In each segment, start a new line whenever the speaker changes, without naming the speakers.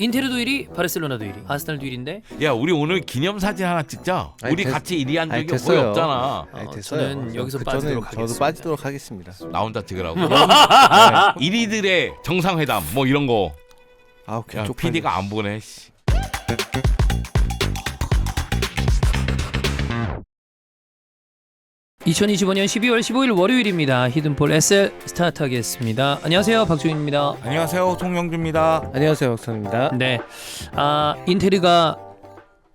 인테르도 1위, 바르셀로나도 1위, 아스날도 1위인데.
야, 우리 오늘 기념사진 하나 찍자.
아니,
우리 같이 1위 한 적이 거의
됐어요.
없잖아.
됐어요.
저는 여기서 빠지도록 하겠습니다.
저도 빠지도록 하겠습니다.
나 혼자 찍으라고. 1위들의 정상회담 뭐 이런 거.
아,
야, PD가 안 보네. 씨.
(2025년 12월 15일) 월요일입니다. 히든폴 SL 스타트하겠습니다. 안녕하세요, 박주인입니다.
안녕하세요, 송영주입니다.
안녕하세요, 박선입니다.
네, 인테르가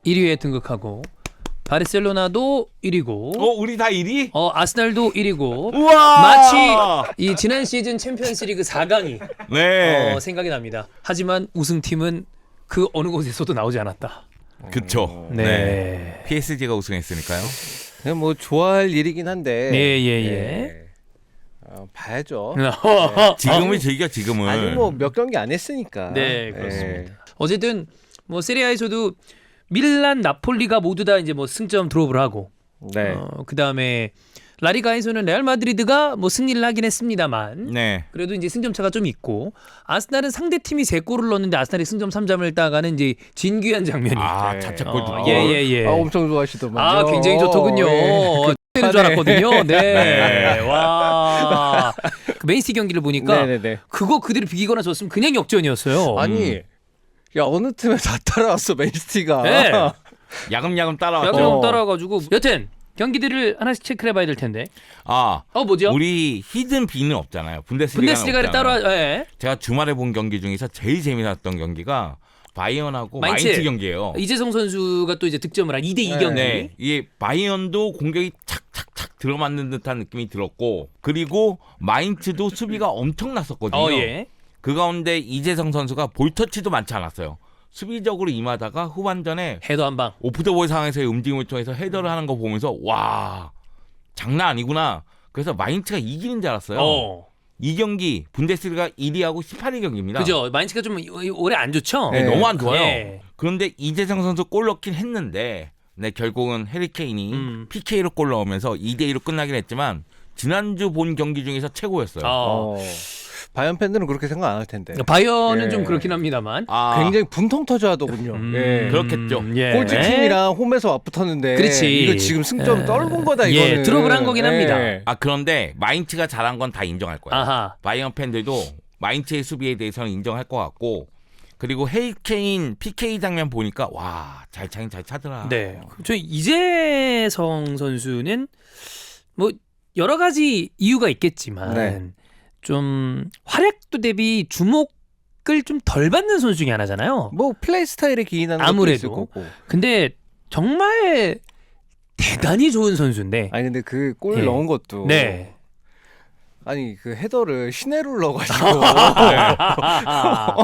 1위에 등극하고 바르셀로나도 1위고,
우리 다 1위?
아스날도 1위고,
우와!
마치 이 지난 시즌 챔피언스리그 4강이
네.
생각이 납니다. 하지만 우승팀은 그 어느 곳에서도 나오지 않았다.
그쵸.
네.
PSG가 우승했으니까요.
그냥 뭐 좋아할 일이긴 한데.
예.
봐야죠.
지금을 즐겨, 지금은.
아니 뭐 몇 경기 안 했으니까.
네, 그렇습니다. 어쨌든 뭐 세리아에서도 밀란, 나폴리가 모두 다 이제 뭐 승점 드롭을 하고,
네.
그다음에 라리가에서는 레알 마드리드가 뭐 승리를 하긴 했습니다만,
네.
그래도 이제 승점 차가 좀 있고, 아스날은 상대 팀이 3골을 넣었는데 아스날이 승점 3점을 따가는 이제 진귀한 장면이.
아,
네.
자책골 두
예.
엄청 좋아하시더만요.
굉장히 좋더군요. 되는 줄 알았거든요. 네. 와. 그 맨시티 경기를 보니까
네네네.
그거 그대로 비기거나 졌으면 그냥 역전이었어요.
아니, 야 어느 팀에 다 따라왔어 맨시티가.
네.
야금야금 따라왔죠.
야구랑 따라가지고 여튼 경기들을 하나씩 체크를 해봐야 될 텐데. 뭐죠?
우리 히든 B는 없잖아요.
분데스리가를 따로. 예.
제가 주말에 본 경기 중에서 제일 재미났던 경기가 바이언하고 마인츠 경기예요.
이재성 선수가 또 이제 득점을 한 2대2 경기.
네, 이게 바이언도 공격이 착착착 들어맞는 듯한 느낌이 들었고, 그리고 마인츠도 수비가 엄청났었거든요.
예.
그 가운데 이재성 선수가 볼터치도 많지 않았어요. 수비적으로 임하다가 후반전에
헤더 한 방.
오프 더 볼 상황에서의 움직임을 통해서 헤더를 하는 거 보면서 와, 장난 아니구나. 그래서 마인츠가 이기는 줄 알았어요. 이 경기 분데스리가 1위하고 18위 경기입니다.
그죠. 마인츠가 좀 올해 안 좋죠.
네, 너무 안 좋아요.
네.
그런데 이재성 선수 골 넣긴 했는데, 네, 결국은 해리케인이 PK로 골 넣으면서 2대2로 끝나긴 했지만 지난주 본 경기 중에서 최고였어요.
바이언 팬들은 그렇게 생각 안 할 텐데.
바이언은 좀 그렇긴 합니다만.
굉장히 분통 터져하더군요.
그렇겠죠.
꼴찌팀이랑 홈에서 맞붙었는데.
그렇지.
이거 지금 승점 떨군 거다 이거는.
드롭을 한 거긴 합니다.
그런데 마인츠가 잘한 건 다 인정할 거예요.
아하.
바이언 팬들도 마인츠의 수비에 대해서는 인정할 것 같고, 그리고 헤리케인 PK 장면 보니까 와, 잘 차긴 잘 차더라.
네. 저 이재성 선수는 뭐 여러 가지 이유가 있겠지만,
네.
좀 활약도 대비 주목을 좀 덜 받는 선수 중에 하나잖아요.
뭐 플레이 스타일에 기인하는
아무래도.
것도 있을 거고.
근데 정말 대단히 좋은 선수인데.
아니 근데 그 골 넣은 것도.
네.
아니 그 헤더를 시내로 넣어가지고.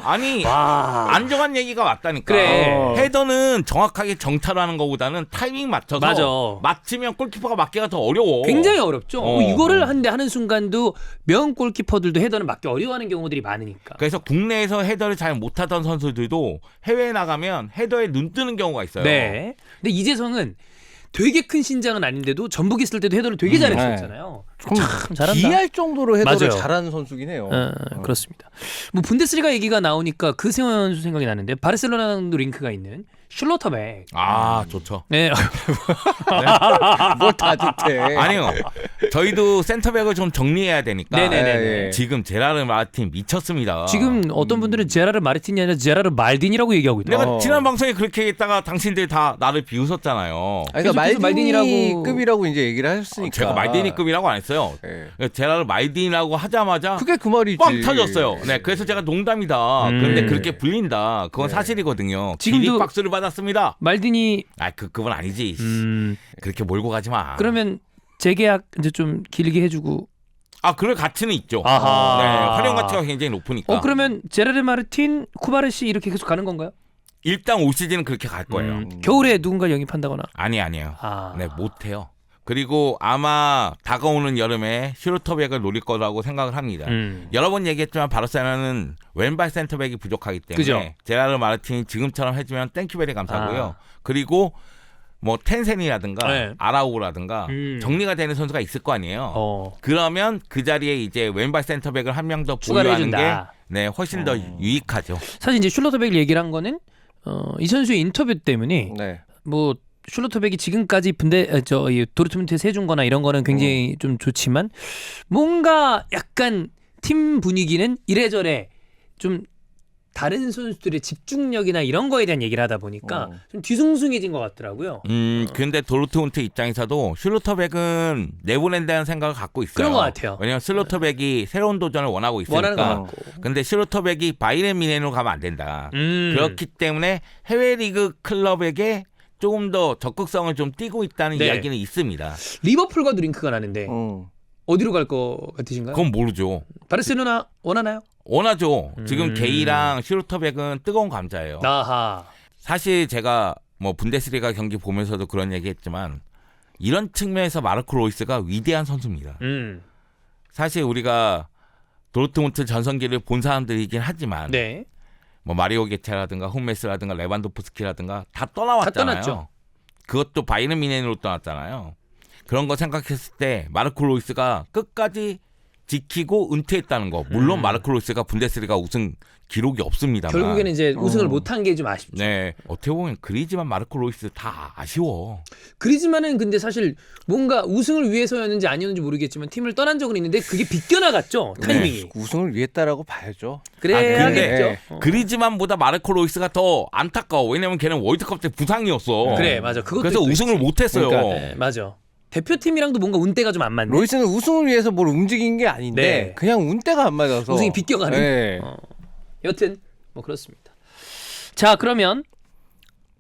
아니, 안정한 얘기가 맞다니까.
그래.
헤더는 정확하게 정타로 하는 것보다는 타이밍 맞춰서
맞아.
맞추면 골키퍼가 맞기가 더 어려워.
굉장히 어렵죠. 이거를 하는 순간도 명 골키퍼들도 헤더는 맞기 어려워하는 경우들이 많으니까.
그래서 국내에서 헤더를 잘 못하던 선수들도 해외에 나가면 헤더에 눈 뜨는 경우가 있어요.
네. 근데 이재성은 되게 큰 신장은 아닌데도 전북 있을 때도 헤더를 되게 잘했었잖아요. 참 잘한다.
기할 정도로 헤더를
맞아요.
잘하는 선수긴 해요.
그렇습니다. 뭐 분데스리가 얘기가 나오니까 그 선수 생각이 나는데, 바르셀로나도 링크가 있는 슐로터백.
좋죠.
네.
뭘 다 좋대.
아니요. 저희도 센터백을 좀 정리해야 되니까.
네네네.
지금 제라르 마르틴 미쳤습니다.
지금 어떤 분들은 제라르 마르틴이 아니라 제라르 말딘이라고 얘기하고 있다.
내가 지난 방송에 그렇게 했다가 당신들 다 나를 비웃었잖아요.
그러니까
계속해서
말디니급이라고 이제 얘기를 하셨으니까.
제가 말디니급이라고 안 했어요. 제라르 말디니라고 하자마자
그게 그 말이지.
뻥 터졌어요. 네, 그래서 제가 농담이다. 그런데 그렇게 불린다. 그건
네.
사실이거든요.
지금도
지리 박수를 받았습니다.
말딘이.
그건 아니지. 그렇게 몰고 가지 마.
그러면 재계약 이제 좀 길게 해주고.
그럴 가치는 있죠.
아하.
네, 활용 가치가 굉장히 높으니까.
그러면 제라르 마르틴, 쿠바르시 이렇게 계속 가는 건가요?
일단 올 시즌은 그렇게 갈 거예요.
겨울에 누군가 영입한다거나.
아니에요. 네, 못해요. 그리고 아마 다가오는 여름에 슈루터백을 노릴 거라고 생각을 합니다. 여러 번 얘기했지만 바르셀로나는 왼발 센터백이 부족하기 때문에
그죠?
제라르 마르틴이 지금처럼 해주면 땡큐베리 감사하고요. 그리고 뭐 텐센이라든가
네.
아라우라든가 정리가 되는 선수가 있을 거 아니에요. 그러면 그 자리에 이제 왼발 센터백을 한 명 더
추가로
보유하는 게
해준다.
네, 훨씬 더 유익하죠.
사실 이제 슐러터백 얘기를 한 거는 이 선수의 인터뷰 때문에
네.
뭐 슐러터백이 지금까지 이 도르트문트에서 해준 거나 이런 거는 굉장히 좀 좋지만 뭔가 약간 팀 분위기는 이래저래 좀 다른 선수들의 집중력이나 이런 거에 대한 얘기를 하다 보니까 좀 뒤숭숭해진 것 같더라고요.
근데 도르트문트 입장에서도 슐러터백은 내보낸다는 생각을 갖고 있어요.
그런 것 같아요.
왜냐면 슐러터백이 새로운 도전을 원하고
원하는 것
있으니까.
같고.
근데 슐러터백이 바이에른 뮌헨으로 가면 안 된다. 그렇기 때문에 해외 리그 클럽에게 조금 더 적극성을 좀 띄고 있다는
네.
이야기는 있습니다.
리버풀과도 링크가 나는데 어디로 갈 것 같으신가요?
그건 모르죠.
바르셀로나 원하나요?
원하죠. 지금 게이랑 슐러터백은 뜨거운 감자예요.
아하.
사실 제가 뭐 분데스리가 경기 보면서도 그런 얘기했지만 이런 측면에서 마르코 로이스가 위대한 선수입니다. 사실 우리가 도르트문트 전성기를 본 사람들이긴 하지만
네.
뭐 마리오 게체라든가 홈메스라든가 레반도프스키라든가 다 떠나왔잖아요.
다 떠났죠.
그것도 바이에른 뮌헨으로 떠났잖아요. 그런 거 생각했을 때 마르코 로이스가 끝까지 지키고 은퇴했다는 거. 물론 마르코 로이스가 분데스리가 우승 기록이 없습니다만.
결국에는 이제 우승을 못한 게 좀 아쉽죠.
네, 어떻게 보면 그리지만 마르코 로이스 다 아쉬워.
그리즈만은 근데 사실 뭔가 우승을 위해서였는지 아니었는지 모르겠지만 팀을 떠난 적은 있는데 그게 비껴나갔죠. 타이밍이.
네. 우승을 위했다라고 봐야죠.
그래야겠죠.
근데 그리즈만보다 마르코 로이스가 더 안타까워. 왜냐면 걔는 월드컵 때 부상이었어.
그래, 맞아. 그것도
그래서
또
우승을
있지.
못했어요.
그러니까.
네, 맞아. 대표팀이랑도 뭔가 운대가 좀 안 맞네.
로이스는 우승을 위해서 뭘 움직인 게 아닌데
네.
그냥 운대가 안 맞아서
우승이 비껴가는.
네.
여튼 뭐 그렇습니다. 자, 그러면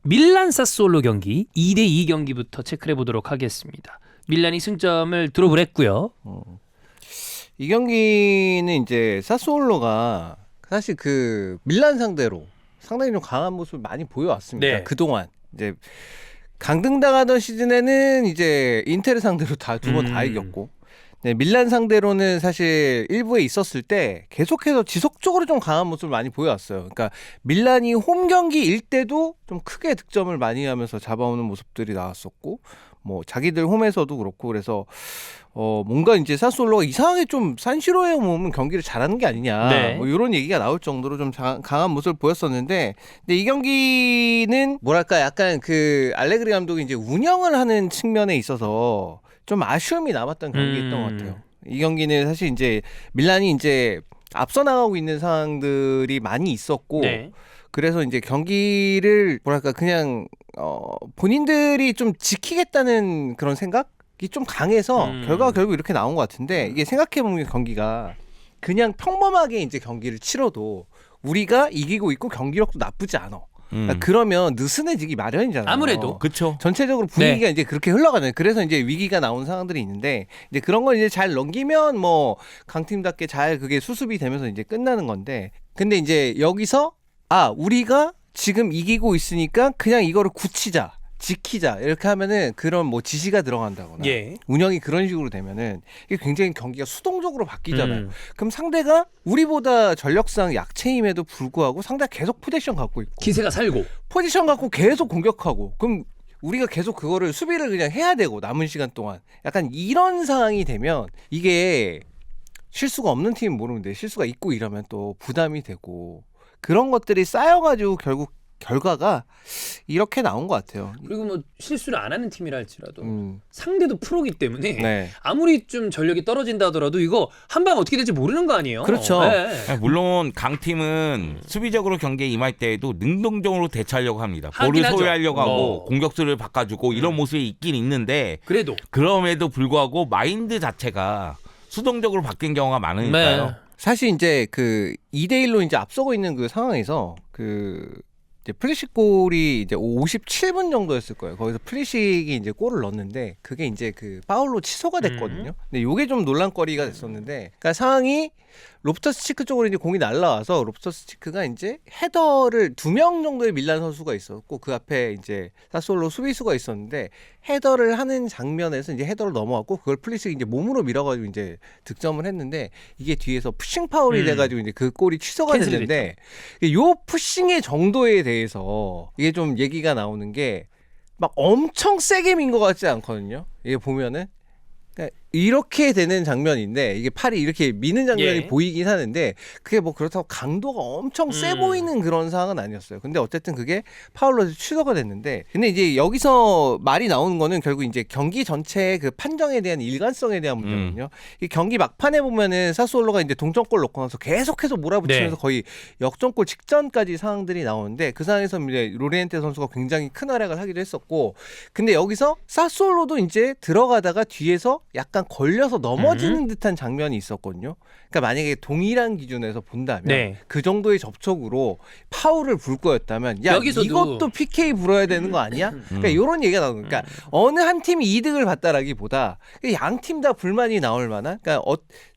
밀란 사스올로 경기 2대2 경기부터 체크해 보도록 하겠습니다. 밀란이 승점을 드롭을 했고요.
이 경기는 이제 사스올로가 사실 그 밀란 상대로 상당히 좀 강한 모습을 많이 보여왔습니다.
네.
그동안 이제 강등당하던 시즌에는 이제 인테르 상대로 다 두 번 다 이겼고, 네, 밀란 상대로는 사실 일부에 있었을 때 계속해서 지속적으로 좀 강한 모습을 많이 보여왔어요. 그러니까 밀란이 홈 경기일 때도 좀 크게 득점을 많이 하면서 잡아오는 모습들이 나왔었고, 뭐 자기들 홈에서도 그렇고, 그래서 뭔가 이제 사스올로가 이상하게 좀 산시로에 오면 경기를 잘하는 게 아니냐,
네.
뭐 이런 얘기가 나올 정도로 좀 강한 모습을 보였었는데, 근데 이 경기는 뭐랄까 약간 그 알레그리 감독이 이제 운영을 하는 측면에 있어서 좀 아쉬움이 남았던 경기였던 것 같아요. 이 경기는 사실 이제 밀란이 이제 앞서 나가고 있는 상황들이 많이 있었고,
네.
그래서 이제 경기를 뭐랄까 그냥 본인들이 좀 지키겠다는 그런 생각이 좀 강해서 결과가 결국 이렇게 나온 것 같은데, 이게 생각해보면 경기가 그냥 평범하게 이제 경기를 치러도 우리가 이기고 있고 경기력도 나쁘지 않아. 그러니까 그러면 느슨해지기 마련이잖아요.
아무래도.
그렇죠.
전체적으로 분위기가 이제 그렇게 흘러가는, 그래서 이제 위기가 나온 상황들이 있는데, 이제 그런 걸 이제 잘 넘기면 뭐 강팀답게 잘 그게 수습이 되면서 이제 끝나는 건데, 근데 이제 여기서 우리가 지금 이기고 있으니까 그냥 이거를 굳히자, 지키자, 이렇게 하면은 그런 뭐 지시가 들어간다거나
예.
운영이 그런 식으로 되면은 이게 굉장히 경기가 수동적으로 바뀌잖아요. 그럼 상대가 우리보다 전력상 약체임에도 불구하고 상대가 계속 포지션 갖고 있고,
기세가 살고.
포지션 갖고 계속 공격하고, 그럼 우리가 계속 그거를 수비를 그냥 해야 되고 남은 시간 동안 약간 이런 상황이 되면, 이게 실수가 없는 팀은 모르는데 실수가 있고 이러면 또 부담이 되고, 그런 것들이 쌓여가지고 결국 결과가 이렇게 나온 것 같아요.
그리고 뭐 실수를 안 하는 팀이라 할지라도 상대도 프로기 때문에
네.
아무리 좀 전력이 떨어진다 하더라도 이거 한 방 어떻게 될지 모르는 거 아니에요.
그렇죠.
네.
물론 강팀은 수비적으로 경기에 임할 때에도 능동적으로 대처하려고 합니다.
하긴
볼을
하죠.
소유하려고 하고 공격수를 바꿔주고 이런 모습이 있긴 있는데,
그래도
그럼에도 불구하고 마인드 자체가 수동적으로 바뀐 경우가 많으니까요.
네.
사실 이제 그 2대1로 이제 앞서고 있는 그 상황에서 이제 플리식 골이 이제 57분 정도였을 거예요. 거기서 플리식이 이제 골을 넣었는데, 그게 이제 그 파울로 취소가 됐거든요. 근데 요게 좀 논란거리가 됐었는데, 그러니까 상황이 롭터스 치크 쪽으로 이제 공이 날라와서 롭터스 치크가 이제 헤더를 2명 정도의 밀란 선수가 있었고, 그 앞에 이제 사솔로 수비수가 있었는데, 헤더를 하는 장면에서 이제 헤더를 넘어갔고, 그걸 플리식이 이제 몸으로 밀어가지고 이제 득점을 했는데, 이게 뒤에서 푸싱 파울이 돼가지고 이제 그 골이 취소가 됐는데, 요 푸싱의 정도에 대해서 이게 좀 얘기가 나오는 게 막 엄청 세게 민 것 같지 않거든요. 이게 보면은. 그러니까 이렇게 되는 장면인데 이게 팔이 이렇게 미는 장면이
예.
보이긴 하는데 그게 뭐 그렇다고 강도가 엄청 세 보이는 그런 상황은 아니었어요. 근데 어쨌든 그게 파울로 취소가 됐는데 근데 이제 여기서 말이 나오는 거는 결국 이제 경기 전체의 그 판정에 대한 일관성에 대한 문제거든요. 이 경기 막판에 보면은 사스올로가 이제 동점골 넣고 나서 계속해서 몰아붙이면서
네.
거의 역전골 직전까지 상황들이 나오는데 그 상황에서 이제 로리엔테 선수가 굉장히 큰 활약을 하기도 했었고 근데 여기서 사스올로도 이제 들어가다가 뒤에서 약간 걸려서 넘어지는 듯한 장면이 있었거든요. 그러니까 만약에 동일한 기준에서 본다면
네.
그 정도의 접촉으로 파울을 불 거였다면 야
여기서도
이것도 PK 불어야 되는 거 아니야? 그러니까 이런 얘기가 나오는 거니까 어느 한 팀이 이득을 봤다라기보다 양 팀 다 불만이 나올 만한 그러니까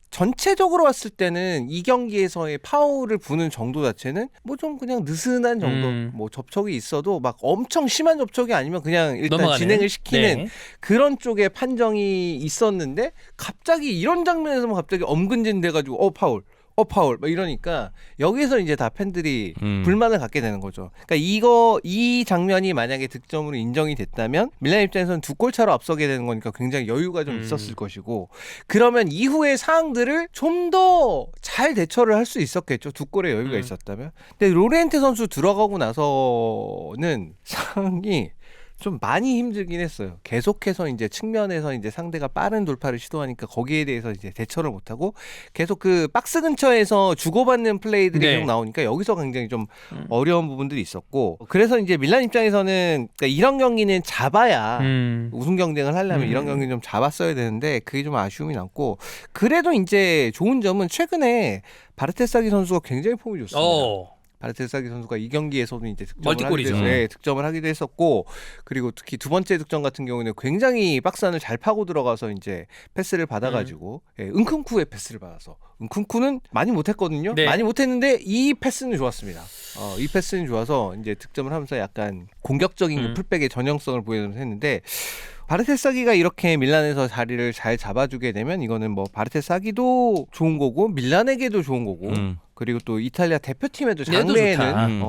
전체적으로 봤을 때는 이 경기에서의 파울을 부는 정도 자체는 뭐 좀 그냥 느슨한 정도 뭐 접촉이 있어도 막 엄청 심한 접촉이 아니면 그냥 일단
넘어가는.
진행을 시키는
네.
그런 쪽의 판정이 있었는데 갑자기 이런 장면에서만 갑자기 엄근진 돼가지고 파울 막 이러니까 여기서 이제 다 팬들이 불만을 갖게 되는 거죠. 그러니까 이 장면이 만약에 득점으로 인정이 됐다면 밀란 입장에서는 2골 차로 앞서게 되는 거니까 굉장히 여유가 좀 있었을 것이고 그러면 이후의 상황들을 좀 더 잘 대처를 할 수 있었겠죠. 2골의 여유가 있었다면. 근데 로렌테 선수 들어가고 나서는 상황이 좀 많이 힘들긴 했어요. 계속해서 이제 측면에서 이제 상대가 빠른 돌파를 시도하니까 거기에 대해서 이제 대처를 못하고 계속 그 박스 근처에서 주고받는 플레이들이
네.
계속 나오니까 여기서 굉장히 좀 어려운 부분들이 있었고 그래서 이제 밀란 입장에서는 그러니까 이런 경기는 잡아야 우승 경쟁을 하려면 이런 경기는 좀 잡았어야 되는데 그게 좀 아쉬움이 남고 그래도 이제 좋은 점은 최근에 바르테사기 선수가 굉장히 폼이 좋습니다. 바르테사기 선수가 이 경기에서도 이제
멀티골이죠.
득점을 하기도 했었고 그리고 특히 두 번째 득점 같은 경우는 굉장히 박스 안을 잘 파고 들어가서 이제 패스를 받아가지고 은쿤쿠의 패스를 받아서 은쿤쿠는 많이 못했거든요.
네.
많이 못했는데 이 패스는 좋았습니다. 이 패스는 좋아서 이제 득점을 하면서 약간 공격적인 풀백의 전형성을 보여주면서 했는데 바르테사기가 이렇게 밀란에서 자리를 잘 잡아주게 되면 이거는 뭐 바르테사기도 좋은 거고 밀란에게도 좋은 거고 그리고 또 이탈리아 대표팀에도 장래에는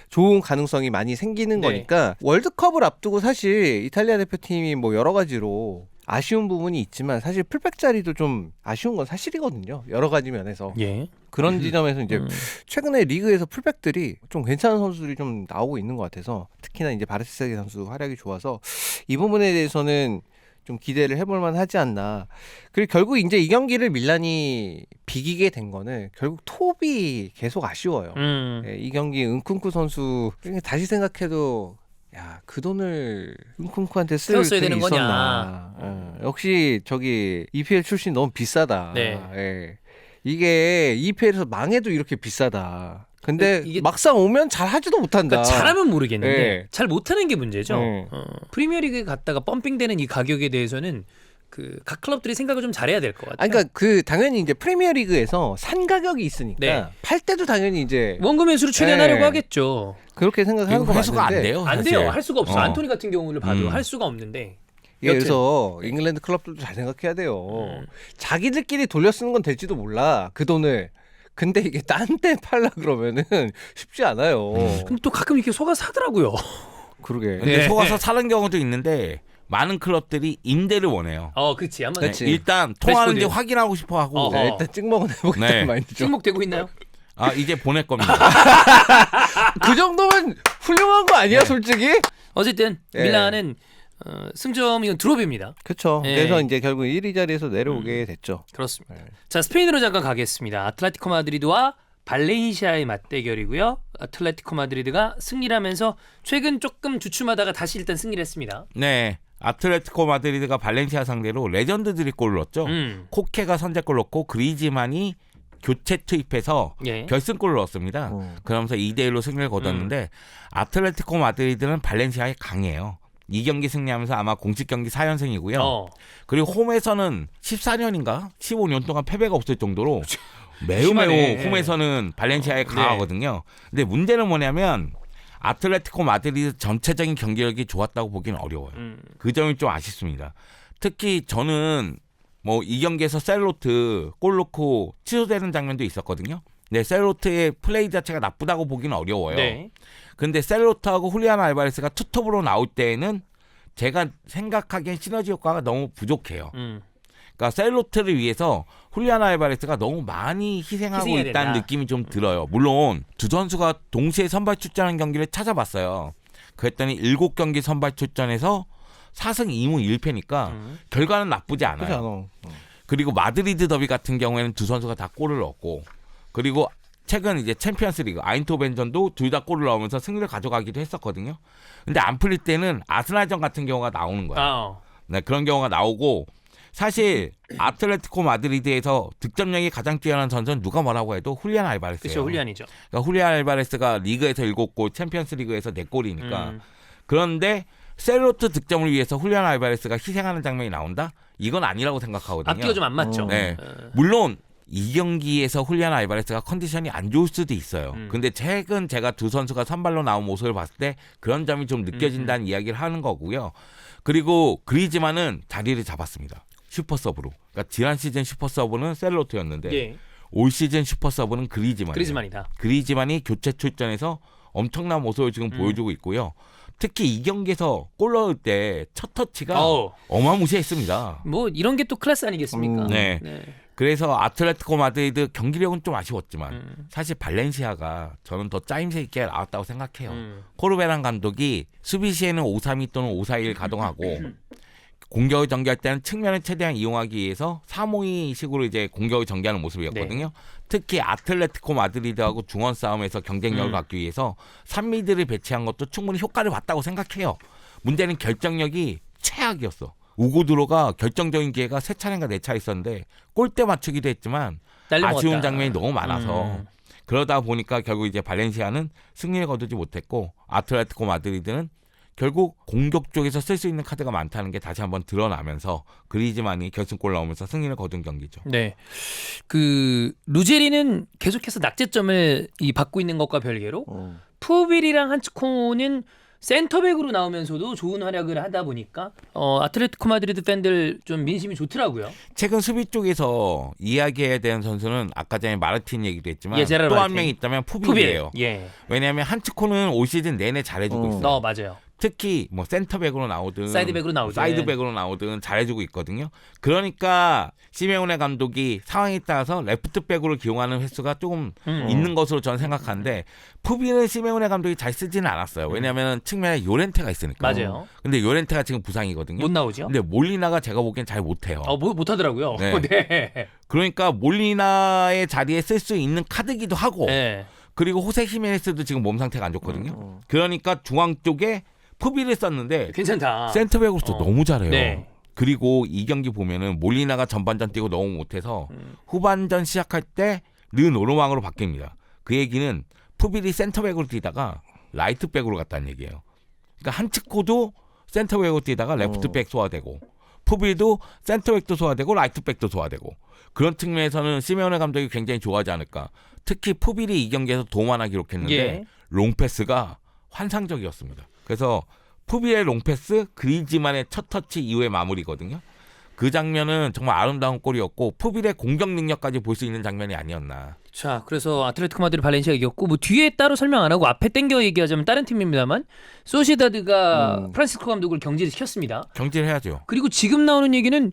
좋은 가능성이 많이 생기는
네.
거니까 월드컵을 앞두고 사실 이탈리아 대표팀이 뭐 여러 가지로 아쉬운 부분이 있지만 사실 풀백 자리도 좀 아쉬운 건 사실이거든요. 여러 가지 면에서.
예.
그런 지점에서 이제 최근에 리그에서 풀백들이 좀 괜찮은 선수들이 좀 나오고 있는 것 같아서 특히나 이제 바르테사기 선수 활약이 좋아서 이 부분에 대해서는 좀 기대를 해볼 만하지 않나. 그리고 결국 이제 이 경기를 밀란이 비기게 된 거는 결국 톱이 계속 아쉬워요. 이 경기 은쿤쿠 선수 다시 생각해도 야, 그 돈을 은쿤쿠한테 쓸
태웠어야
그게
되는
있었나. 역시 저기 EPL 출신 너무 비싸다.
네.
예. 이게 EPL에서 망해도 이렇게 비싸다. 근데
이게
막상 오면 잘 하지도 못한다.
그러니까 잘하면 모르겠는데
네.
잘 못하는 게 문제죠.
네.
프리미어리그에 갔다가 펌핑되는 이 가격에 대해서는 그 각 클럽들이 생각을 좀 잘해야 될 것 같아요.
그러니까 그 당연히 이제 프리미어리그에서 산 가격이 있으니까
네.
팔 때도 당연히 이제
원금 회수로 출연하려고
네.
하겠죠.
그렇게 생각하는 거
회수가 안
맞는데
돼요.
안
사실.
돼요. 할 수가 없어.
어.
안토니 같은 경우를 봐도 할 수가 없는데. 여튼.
그래서 잉글랜드 클럽들도 잘 생각해야 돼요. 자기들끼리 돌려 쓰는 건 될지도 몰라. 그 돈을. 근데 이게 딴 데 팔라 그러면은 쉽지 않아요.
근데 또 가끔 이렇게 속아 사더라고요.
그러게.
근데
네.
속아서 사는 경우도 있는데 많은 클럽들이 임대를 원해요.
그치. 한번
그치.
일단 통하는지
패스코드.
확인하고 싶어 하고
어허.
네, 일단 찍먹은 해보겠다는
네.
마인드죠.
침묵되고 있나요?
이제 보낼 겁니다.
그 정도면 훌륭한 거 아니야, 솔직히?
어쨌든
예.
밀란은 승점이 드롭입니다.
그렇죠.
예.
그래서 이제 결국 1위 자리에서 내려오게 됐죠.
그렇습니다.
네.
자, 스페인으로 잠깐 가겠습니다. 아틀레티코 마드리드와 발렌시아의 맞대결이고요. 아틀레티코 마드리드가 승리를 하면서 최근 조금 주춤하다가 다시 일단 승리를 했습니다.
네. 아틀레티코 마드리드가 발렌시아 상대로 레전드들이 골을 넣었죠. 코케가 선제골 넣고 그리즈만이 교체 투입해서
예.
결승골을 넣었습니다. 그러면서 2대1로 승리를 거뒀는데 아틀레티코 마드리드는 발렌시아에 강해요. 이 경기 승리하면서 아마 공식 경기 4연승이고요.
그리고
그리고 홈에서는 14년인가 15년 동안 패배가 없을 정도로 매우
심하네.
홈에서는 발렌시아에 강하거든요. 근데 문제는 뭐냐면 아틀레티코 마드리드 전체적인 경기력이 좋았다고 보기는 어려워요. 그 점이 좀 아쉽습니다. 특히 저는 뭐 이 경기에서 셀로트 골 넣고 취소되는 장면도 있었거든요. 근데 셀로트의 플레이 자체가 나쁘다고 보기는 어려워요.
네.
근데 셀로트하고 훌리안 알바레스가 투톱으로 나올 때에는 제가 생각하기엔 시너지 효과가 너무 부족해요. 그러니까 셀로트를 위해서 훌리안 알바레스가 너무 많이 희생하고
희생해야
있다는
된다.
느낌이 좀 들어요. 물론 두 선수가 동시에 선발 출전한 경기를 찾아봤어요. 그랬더니 7경기 선발 출전해서 4승 2무 1패니까 결과는 나쁘지 않아요.
그렇지 않아.
그리고 마드리드 더비 같은 경우에는 두 선수가 다 골을 넣었고, 그리고 최근 이제 챔피언스리그 아인토벤전도 둘 다 골을 넣으면서 승리를 가져가기도 했었거든요. 근데 안 풀릴 때는 아스날전 같은 경우가 나오는 거예요. 네, 그런 경우가 나오고, 사실 아틀레티코 마드리드에서 득점력이 가장 뛰어난 선수는 누가 뭐라고 해도 훌리안 알바레스예요.
그렇죠, 훌리안이죠.
그러니까 훌리안 알바레스가 리그에서 7골, 챔피언스리그에서 4골이니까. 그런데 셀로트 득점을 위해서 훌리안 알바레스가 희생하는 장면이 나온다? 이건 아니라고 생각하거든요.
앞뒤가 좀 안 맞죠.
네. 물론 이 경기에서 훌리안 알바레스가 컨디션이 안 좋을 수도 있어요. 근데 최근 제가 두 선수가 선발로 나온 모습을 봤을 때 그런 점이 좀 느껴진다는 이야기를 하는 거고요. 그리고 그리즈만은 자리를 잡았습니다. 슈퍼서브로. 그러니까 지난 시즌 슈퍼서브는 셀로트였는데
예.
올 시즌 슈퍼서브는 그리즈만이에요.
그리즈만이다.
그리즈만이 교체 출전해서 엄청난 모습을 지금 보여주고 있고요. 특히 이 경기에서 골 넣을 때 첫 터치가 어마무시했습니다.
뭐 이런 게 또 클래스 아니겠습니까?
네. 그래서 아틀레티코 마드리드 경기력은 좀 아쉬웠지만 사실 발렌시아가 저는 더 짜임새 있게 나왔다고 생각해요. 코르베란 감독이 수비 시에는 5-3-2 또는 5-4-1 가동하고 공격을 전개할 때는 측면을 최대한 이용하기 위해서 3-5-2식으로 이제 공격을 전개하는 모습이었거든요.
네.
특히 아틀레티코 마드리드하고 중원 싸움에서 경쟁력을 갖기 위해서 3미드를 배치한 것도 충분히 효과를 봤다고 생각해요. 문제는 결정력이 최악이었어. 우고드로가 결정적인 기회가 3차례인가 4차례 있었는데 골대 맞추기도 했지만
날려먹었다.
아쉬운 장면이 너무 많아서 그러다 보니까 결국 이제 발렌시아는 승리를 거두지 못했고 아틀레티코 마드리드는 결국 공격 쪽에서 쓸 수 있는 카드가 많다는 게 다시 한번 드러나면서 그리즈만이 결승골 넣으면서 승리를 거둔 경기죠.
네. 그 루제리는 계속해서 낙제점을 받고 있는 것과 별개로 푸빌이랑 한츠코는 센터백으로 나오면서도 좋은 활약을 하다 보니까 아틀레티코 마드리드 팬들 좀 민심이 좋더라고요.
최근 수비 쪽에서 이야기해야 되는 선수는 아까 전에 마르틴 얘기도 했지만
예, 제라르
또 한
마르틴.
명 있다면 푸빌이에요.
예.
왜냐하면 한츠코는 올 시즌 내내 잘해주고 있어요.
맞아요.
특히 뭐 센터백으로 나오든
사이드백으로
나오든 잘해주고 있거든요. 그러니까 시메오네 감독이 상황에 따라서 레프트백으로 기용하는 횟수가 조금 있는 것으로 저는 생각하는데 푸비는 시메오네 감독이 잘 쓰지는 않았어요. 왜냐하면 측면에 요렌테가 있으니까.
맞아요.
근데 요렌테가 지금 부상이거든요.
못 나오죠?
근데 몰리나가 제가 보기엔 잘 못해요.
못하더라고요.
네.
네.
그러니까 몰리나의 자리에 쓸 수 있는 카드기도 하고
네.
그리고 호세 히메네스도 지금 몸 상태가 안 좋거든요. 그러니까 중앙 쪽에 푸비를 썼는데
괜찮다.
센터백으로서 너무 잘해요.
네.
그리고 이 경기 보면은 몰리나가 전반전 뛰고 너무 못해서 후반전 시작할 때 르노르망으로 바뀝니다. 그 얘기는 푸빌이 센터백으로 뛰다가 라이트백으로 갔다는 얘기예요. 그러니까 한츠코도 센터백으로 뛰다가 레프트백 소화되고 푸빌도 센터백도 소화되고 라이트백도 소화되고 그런 측면에서는 시메오네 감독이 굉장히 좋아하지 않을까. 특히 푸빌이 이 경기에서 도움 하나 기록했는데
예.
롱패스가 환상적이었습니다. 그래서 푸빌의 롱패스 그리즈만의 첫 터치 이후의 마무리거든요. 그 장면은 정말 아름다운 골이었고 푸빌의 공격 능력까지 볼 수 있는 장면이 아니었나.
자, 그래서 아틀레티코 마드리드 발렌시아가 이겼고 뭐 뒤에 따로 설명 안 하고 앞에 땡겨 얘기하자면 다른 팀입니다만 소시다드가 프란시스코 감독을 경질을 시켰습니다.
경질해야죠.
그리고 지금 나오는 얘기는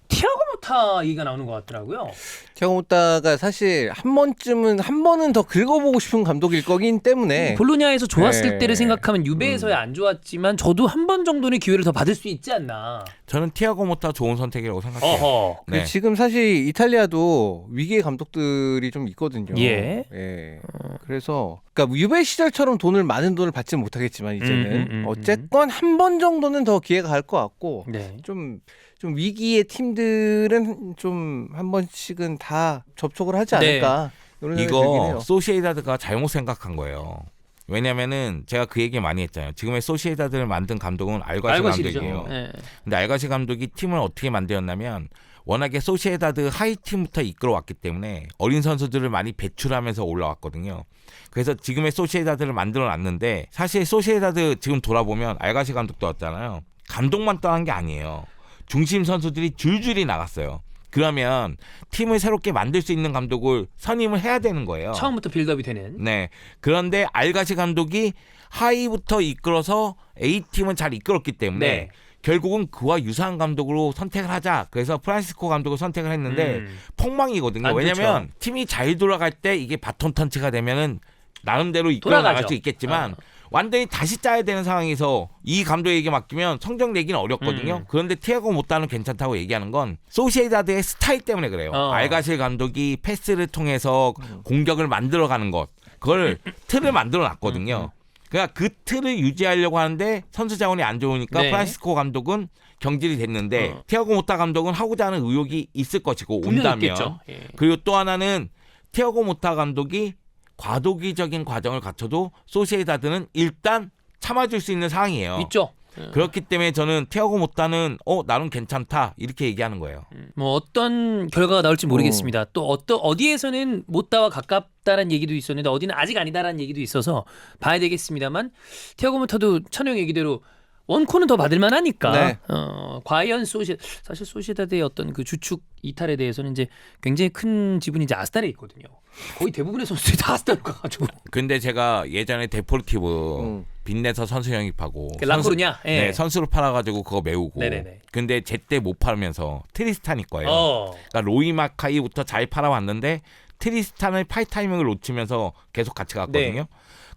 티아고 모타 얘기가 나오는 것 같더라고요.
티아고 모타가 사실 한 번은 더 긁어보고 싶은 감독일 거긴 때문에
볼로냐에서 좋았을
네.
때를 생각하면 유베에서야 안 좋았지만 저도 한 번 정도는 기회를 더 받을 수 있지 않나.
저는 티아고 모타 좋은 선택이라고 생각해요.
어허.
네.
지금 사실 이탈리아도 위기의 감독들이 좀 있거든요.
예.
그래서 그러니까 유베 시절처럼 많은 돈을 받지는 못하겠지만 이제는 어쨌건 한 번 정도는 더 기회가 갈 것 같고
네.
좀 위기의 팀들은 좀 한 번씩은 다 접촉을 하지 않을까. 이런 생각이 들긴
이거
해요.
소시에다드가 잘못 생각한 거예요. 왜냐면은 제가 그 얘기 많이 했잖아요. 지금의 소시에다드를 만든 감독은 알과시
알과시죠.
감독이에요.
네.
근데 알과시 감독이 팀을 어떻게 만들었냐면 워낙에 소시에다드 하이팀부터 이끌어왔기 때문에 어린 선수들을 많이 배출하면서 올라왔거든요. 그래서 지금의 소시에다드를 만들어놨는데 사실 소시에다드 지금 돌아보면 알과시 감독도 왔잖아요. 감독만 떠난 게 아니에요. 중심 선수들이 줄줄이 나갔어요. 그러면 팀을 새롭게 만들 수 있는 감독을 선임을 해야 되는 거예요.
처음부터 빌드업이 되는.
네. 그런데 알가시 감독이 하이부터 이끌어서 A팀은 잘 이끌었기 때문에
네.
결국은 그와 유사한 감독으로 선택을 하자. 그래서 프란시스코 감독을 선택을 했는데 폭망이거든요.
안
왜냐하면
좋죠.
팀이 잘 돌아갈 때 이게 바톤 턴치가 되면은 나름대로 이끌어
돌아가죠.
나갈 수 있겠지만 완전히 다시 짜야 되는 상황에서 이 감독에게 맡기면 성적 내기는 어렵거든요. 그런데 티아고 모타는 괜찮다고 얘기하는 건 소시에다드의 스타일 때문에 그래요. 알가실 감독이 패스를 통해서 공격을 만들어가는 것, 그걸 틀을 만들어놨거든요. 그러니까 그 틀을 유지하려고 하는데 선수 자원이 안 좋으니까
네.
프란시스코 감독은 경질이 됐는데 티아고 모타 감독은 하고자 하는 의욕이 있을 것이고
분명히
온다면
있겠죠. 예.
그리고 또 하나는 티아고 모타 감독이 과도기적인 과정을 갖춰도 소시에다드는 일단 참아줄 수 있는 상황이에요.
있죠.
그렇기 때문에 저는 티아고 모타는 나름 괜찮다 이렇게 얘기하는 거예요.
뭐 어떤 결과가 나올지 모르겠습니다. 또 어디에서는 못다와 가깝다는 얘기도 있었는데 어디는 아직 아니다라는 얘기도 있어서 봐야 되겠습니다만 티아고 모타도 찬영 얘기대로 원코는 더 받을만 하니까
네.
과연 사실 소시에다드의 어떤 그 주축 이탈에 대해서는 이제 굉장히 큰 지분이 이제 아스날에 있거든요. 거의 대부분의 선수들이 다 아스날 가가지고
근데 제가 예전에 데포르티브 빚내서 선수 영입하고
라코르냐? 예.
네, 선수로 팔아가지고 그거 메우고
네네네.
근데 제때 못 팔면서 트리스탄이 거예요. 그러니까 로이 마카이부터 잘 팔아왔는데 트리스탄을 팔 타이밍을 놓치면서 계속 같이 갔거든요.
네.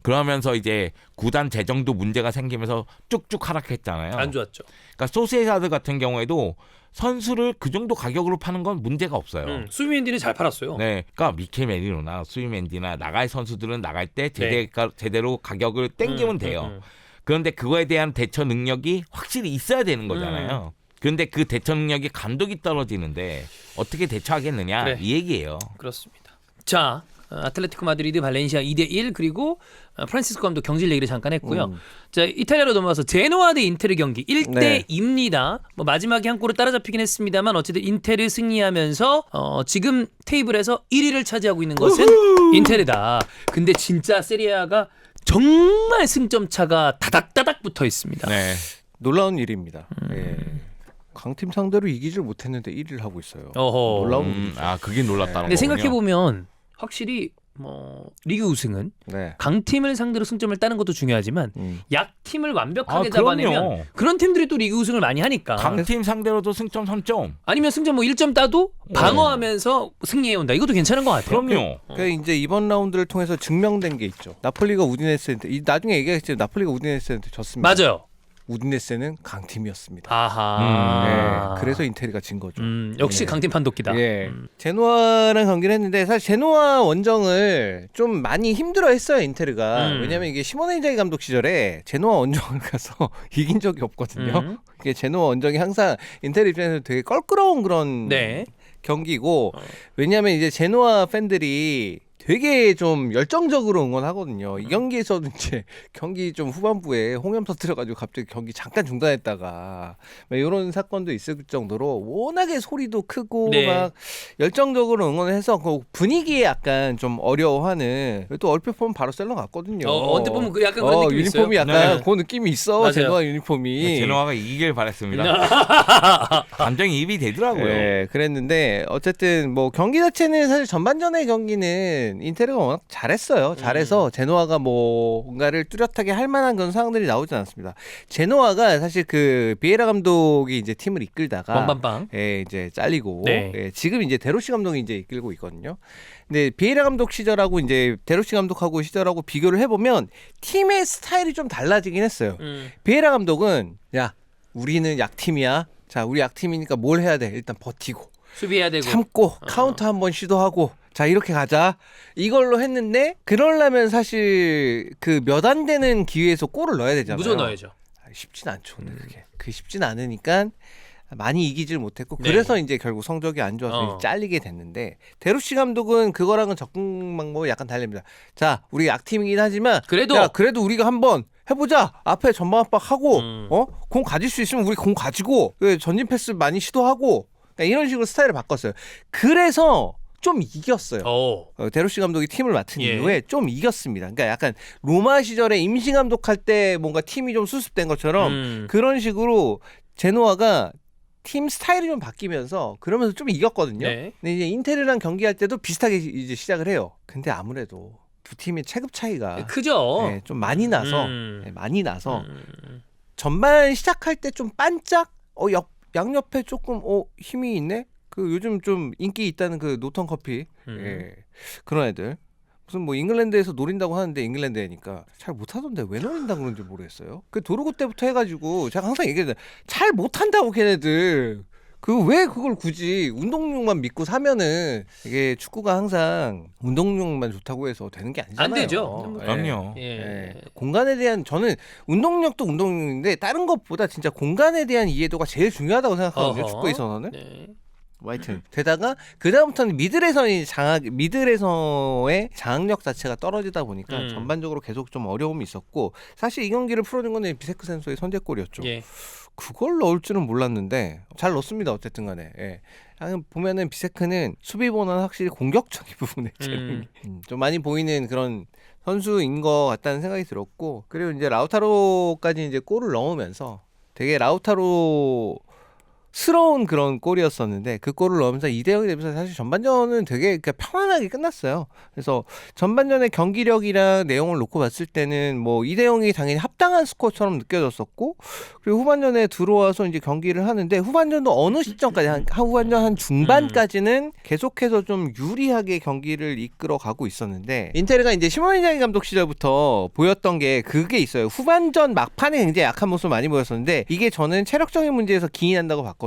그러면서 이제 구단 재정도 문제가 생기면서 쭉쭉 하락했잖아요.
안 좋았죠.
그러니까 소시에다드 같은 경우에도 선수를 그 정도 가격으로 파는 건 문제가 없어요.
수비맨디는 잘 팔았어요.
네, 그러니까 미켈 메리노나 수이멘디나 나갈 선수들은 나갈 때 제대로 가격을 땡기면 돼요. 그런데 그거에 대한 대처 능력이 확실히 있어야 되는 거잖아요. 그런데 그 대처 능력이 감독이 떨어지는데 어떻게 대처하겠느냐
그래.
이 얘기예요.
그렇습니다. 자, 아틀레티코 마드리드 발렌시아 2대1 그리고 프란시스코 감독 경질 얘기를 잠깐 했고요. 자, 이탈리아로 넘어와서 제노아 대 인테르 경기 1대2입니다. 뭐 마지막에 한 골을 따라잡히긴 했습니다만 어쨌든 인테르 승리하면서 지금 테이블에서 1위를 차지하고 있는 것은 인테르다. 근데 진짜 세리아가 정말 승점 차가 다닥다닥 붙어 있습니다.
네.
놀라운 일입니다. 예. 강팀 상대로 이기질 못했는데 1위를 하고 있어요.
어허.
놀라운 일이죠.
그게 놀랍다는 거군요.
근데 생각해 보면 확실히 뭐 리그 우승은
네.
강팀을 상대로 승점을 따는 것도 중요하지만 약팀을 완벽하게
그럼요.
잡아내면 그런 팀들이 또 리그 우승을 많이 하니까
강팀 상대로도 승점 3점.
아니면 승점 뭐 1점 따도 방어하면서 승리해온다. 이것도 괜찮은 것 같아요.
그럼요.
그러니까 이제 이번 라운드를 통해서 증명된 게 있죠. 나폴리가 우디네스한테 나중에 얘기하겠지만 나폴리가 우디네스한테 졌습니다.
맞아요.
우디네스는 강팀이었습니다.
아하.
네, 그래서 인테리가 진 거죠.
역시
예.
강팀 판독기다.
예. 제노아랑 경기를 했는데 사실 제노아 원정을 좀 많이 힘들어했어요 인테르가. 왜냐면 이게 시모네 인자기 감독 시절에 제노아 원정을 가서 이긴 적이 없거든요. 이게 제노아 원정이 항상 인테르 입장에서 되게 껄끄러운 그런
네.
경기고 왜냐면 이제 제노아 팬들이 되게 좀 열정적으로 응원하거든요. 이 경기에서도 이제 경기 좀 후반부에 홍염 터뜨려가지고 갑자기 경기 잠깐 중단했다가 이런 사건도 있을 정도로 워낙에 소리도 크고
네.
막 열정적으로 응원을 해서 그 분위기에 약간 좀 어려워하는 또 얼핏 보면 바르셀로나 같거든요.
언뜻 보면 그 약간 그런 느낌이
유니폼이
있어요.
약간
네.
그 느낌이 있어.
맞아요.
제노아 유니폼이.
제노아가 이기길 바랬습니다. 감정이 입이 되더라고요.
네, 그랬는데 어쨌든 뭐 경기 자체는 사실 전반전의 경기는 인테르가 워낙 잘했어요. 잘해서 제노아가 뭐 뭔가를 뚜렷하게 할 만한 그런 상황들이 나오지 않았습니다. 제노아가 사실 그 비에라 감독이 이제 팀을 이끌다가
빵빵빵.
예, 이제 잘리고
네.
예, 지금 이제 데로시 감독이 이제 이끌고 있거든요. 근데 비에라 감독 시절하고 이제 데로시 감독하고 시절하고 비교를 해보면 팀의 스타일이 좀 달라지긴 했어요. 비에라 감독은 야 우리는 약팀이야. 자 우리 약팀이니까 뭘 해야 돼? 일단 버티고
수비해야 되고.
참고 카운터 한번 시도하고 자 이렇게 가자 이걸로 했는데 그러려면 사실 그 몇 안 되는 기회에서 골을 넣어야 되잖아요.
무조건 넣어야죠.
쉽진 않죠. 근데 그게 쉽진 않으니까 많이 이기질 못했고
네.
그래서 이제 결국 성적이 안 좋아서 이제 잘리게 됐는데 데루시 감독은 그거랑은 접근 방법이 약간 다릅니다. 자 우리 약팀이긴 하지만 그래도 우리가 한번 해보자. 앞에 전방 압박하고 공 가질 수 있으면 우리 공 가지고 전진 패스 많이 시도하고 그러니까 이런 식으로 스타일을 바꿨어요. 그래서 좀 이겼어요. 데로시 감독이 팀을 맡은 이후에 좀 이겼습니다. 그러니까 약간 로마 시절에 임시 감독할 때 뭔가 팀이 좀 수습된 것처럼 그런 식으로 제노아가 팀 스타일이 좀 바뀌면서 그러면서 좀 이겼거든요.
네.
근데 이제 인테르랑 경기할 때도 비슷하게 이제 시작을 해요. 근데 아무래도 두 팀의 체급 차이가
크죠.
네, 좀 많이 나서 전반 시작할 때 좀 반짝 양옆에 조금 힘이 있네. 그 요즘 좀 인기 있다는 그 노턴 커피 예. 그런 애들 무슨 뭐 잉글랜드에서 노린다고 하는데 잉글랜드니까 잘 못하던데 왜 노린다 그런지 모르겠어요. 그 도르고 때부터 해가지고 제가 항상 얘기했는데 잘 못한다고 걔네들. 그 왜 그걸 굳이 운동용만 믿고 사면은 이게 축구가 항상 운동용만 좋다고 해서 되는 게 아니잖아요.
안 되죠.
예.
그럼요.
예.
예. 공간에 대한 저는 운동력도 운동력인데 다른 것보다 진짜 공간에 대한 이해도가 제일 중요하다고 생각하거든요.
어허.
축구에서는.
네.
하여튼 게다가 그 다음부터는 미들에서의 장악력 자체가 떨어지다 보니까 전반적으로 계속 좀 어려움이 있었고 사실 이 경기를 풀어준 건 비세크 선수의 선제골이었죠.
예.
그걸 넣을 줄은 몰랐는데 잘 넣었습니다. 어쨌든 간에. 예. 보면은 비세크는 수비보다는 확실히 공격적인 부분에 재능이 좀 많이 보이는 그런 선수인 것 같다는 생각이 들었고 그리고 이제 라우타로까지 이제 골을 넣으면서 되게 라우타로 스러운 그런 골이었었는데 그 골을 넣으면서 2대0이 되면서 사실 전반전은 되게 평안하게 끝났어요. 그래서 전반전의 경기력이랑 내용을 놓고 봤을 때는 뭐 2대0이 당연히 합당한 스코어처럼 느껴졌었고 그리고 후반전에 들어와서 이제 경기를 하는데 후반전도 어느 시점까지 후반전 한 중반까지는 계속해서 좀 유리하게 경기를 이끌어 가고 있었는데 인테르가 이제 시모네 인자기 감독 시절부터 보였던 게 그게 있어요. 후반전 막판에 굉장히 약한 모습을 많이 보였었는데 이게 저는 체력적인 문제에서 기인한다고 봤거든요.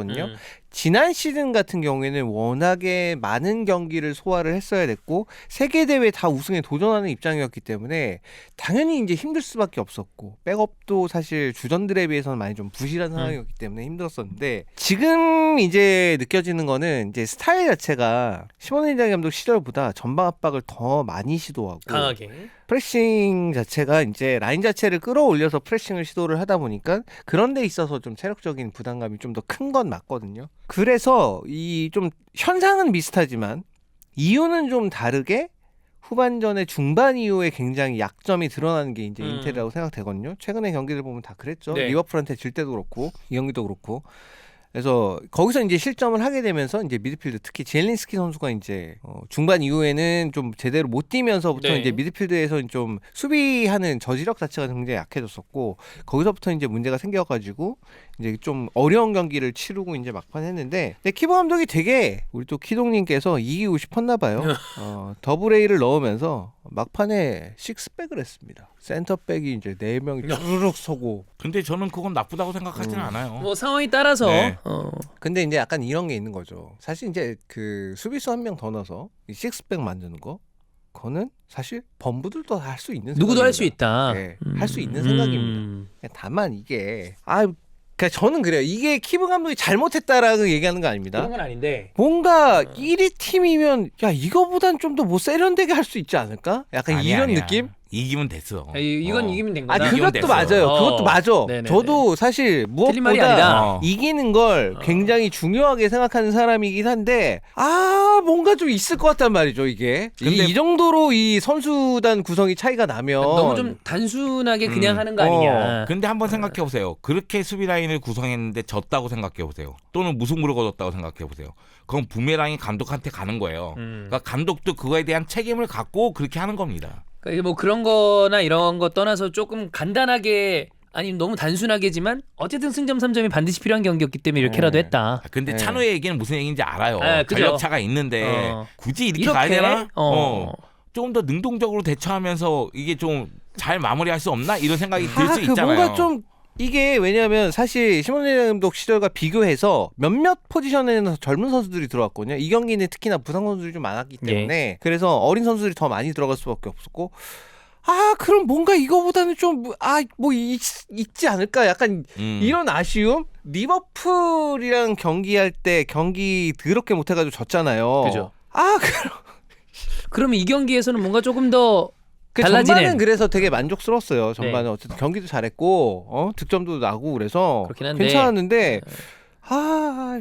지난 시즌 같은 경우에는 워낙에 많은 경기를 소화를 했어야 됐고 세계대회 다 우승에 도전하는 입장이었기 때문에 당연히 이제 힘들 수밖에 없었고 백업도 사실 주전들에 비해서는 많이 좀 부실한 상황이었기 때문에 힘들었었는데 지금 이제 느껴지는 거는 이제 스타일 자체가 시모네 인자기 감독 시절보다 전방 압박을 더 많이 시도하고
강하게.
프레싱 자체가 이제 라인 자체를 끌어올려서 프레싱을 시도를 하다 보니까 그런 데 있어서 좀 체력적인 부담감이 좀 더 큰 건 맞거든요. 그래서 이 좀 현상은 비슷하지만 이유는 좀 다르게 후반전의 중반 이후에 굉장히 약점이 드러나는 게 이제 인텔이라고 생각되거든요. 최근의 경기를 보면 다 그랬죠.
네.
리버풀한테 질 때도 그렇고 이 경기도 그렇고. 그래서 거기서 이제 실점을 하게 되면서 이제 미드필드 특히 젤린스키 선수가 이제 중반 이후에는 좀 제대로 못 뛰면서부터
네.
이제 미드필드에서 좀 수비하는 저지력 자체가 굉장히 약해졌었고 거기서부터 이제 문제가 생겨가지고 이제 좀 어려운 경기를 치르고 이제 막판 했는데 근데 키보 감독이 되게 우리 또 키동님께서 이기고 싶었나 봐요. 더블 A를 넣으면서 막판에 식스백을 했습니다. 센터백이 이제 4명이 주르륵 서고
근데 저는 그건 나쁘다고 생각하지는 않아요.
뭐 상황에 따라서
네.
근데 이제 약간 이런 게 있는 거죠. 사실 이제 그 수비수 한 명 더 넣어서 이 식스백 만드는 거, 그거는 사실 범부들도 할 수 있는
누구도 할 수
생각입니다.
있다.
네, 할 수 있는 생각입니다. 다만 이게 그러니까 저는 그래요. 이게 키브 감독이 잘못했다라고 얘기하는 거 아닙니다.
그런 건 아닌데.
뭔가 1위 팀이면 야 이거보단 좀 더 뭐 세련되게 할 수 있지 않을까? 약간
아니야,
이런
아니야.
느낌?
이기면 됐어.
이건 이기면 된 거다.
이기면
그것도
됐어.
맞아요. 그것도 맞아.
네네네.
저도 사실
틀린 말이
무엇보다
아니다.
이기는 걸 굉장히 중요하게 생각하는 사람이긴 한데 뭔가 좀 있을 것 같단 말이죠. 이게
근데-
이 정도로 이 선수단 구성이 차이가 나면
너무 좀 단순하게 그냥 하는 거 아니냐.
근데 한번 생각해 보세요. 그렇게 수비 라인을 구성했는데 졌다고 생각해 보세요. 또는 무승부를 거뒀다고 생각해 보세요. 그건 부메랑이 감독한테 가는 거예요. 그러니까 감독도 그거에 대한 책임을 갖고 그렇게 하는 겁니다.
그러니까 이게 뭐 그런 거나 이런 거 떠나서 조금 간단하게 아니면 너무 단순하게지만 어쨌든 승점 3점이 반드시 필요한 경기였기 때문에 이렇게라도 했다.
근데
네.
찬호의 얘기는 무슨 얘기인지 알아요.
그죠.
전력차가 있는데 굳이 이렇게 가야 되나? 조금 더 능동적으로 대처하면서 이게 좀 잘 마무리할 수 없나? 이런 생각이 들 수 있잖아요.
뭔가 좀 이게 왜냐하면 사실 시모네 감독 시절과 비교해서 몇몇 포지션에는 젊은 선수들이 들어왔거든요. 이 경기는 특히나 부상 선수들이 좀 많았기 때문에 그래서 어린 선수들이 더 많이 들어갈 수밖에 없었고 그럼 뭔가 이거보다는 좀 있지 않을까 약간 이런 아쉬움. 리버풀이랑 경기할 때 경기 더럽게 못해가지고 졌잖아요.
그죠.
그럼
이 경기에서는 뭔가 조금 더 달라지는.
전반은 그래서 되게 만족스러웠어요. 전반은
네.
어쨌든 경기도 잘했고 득점도 나고 그래서
그렇긴 한데.
괜찮았는데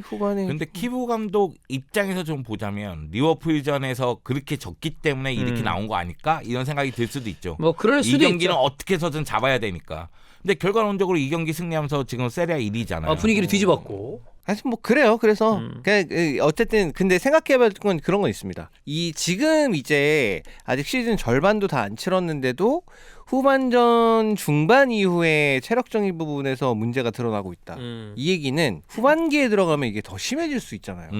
후반에
근데 키부 감독 입장에서 좀 보자면 리버풀전에서 그렇게 졌기 때문에 이렇게 나온 거 아닐까? 이런 생각이 들 수도 있죠.
뭐 그럴
이
수도
경기는
있죠.
어떻게 해서든 잡아야 되니까. 근데 결과론적으로 이 경기 승리하면서 지금 세리아 1위잖아요.
분위기를 뒤집었고.
하여튼 뭐 그래요. 그래서 그냥 어쨌든 근데 생각해볼 건 그런 건 있습니다. 이 지금 이제 아직 시즌 절반도 다 안 치렀는데도 후반전 중반 이후에 체력적인 부분에서 문제가 드러나고 있다. 이 얘기는 후반기에 들어가면 이게 더 심해질 수 있잖아요.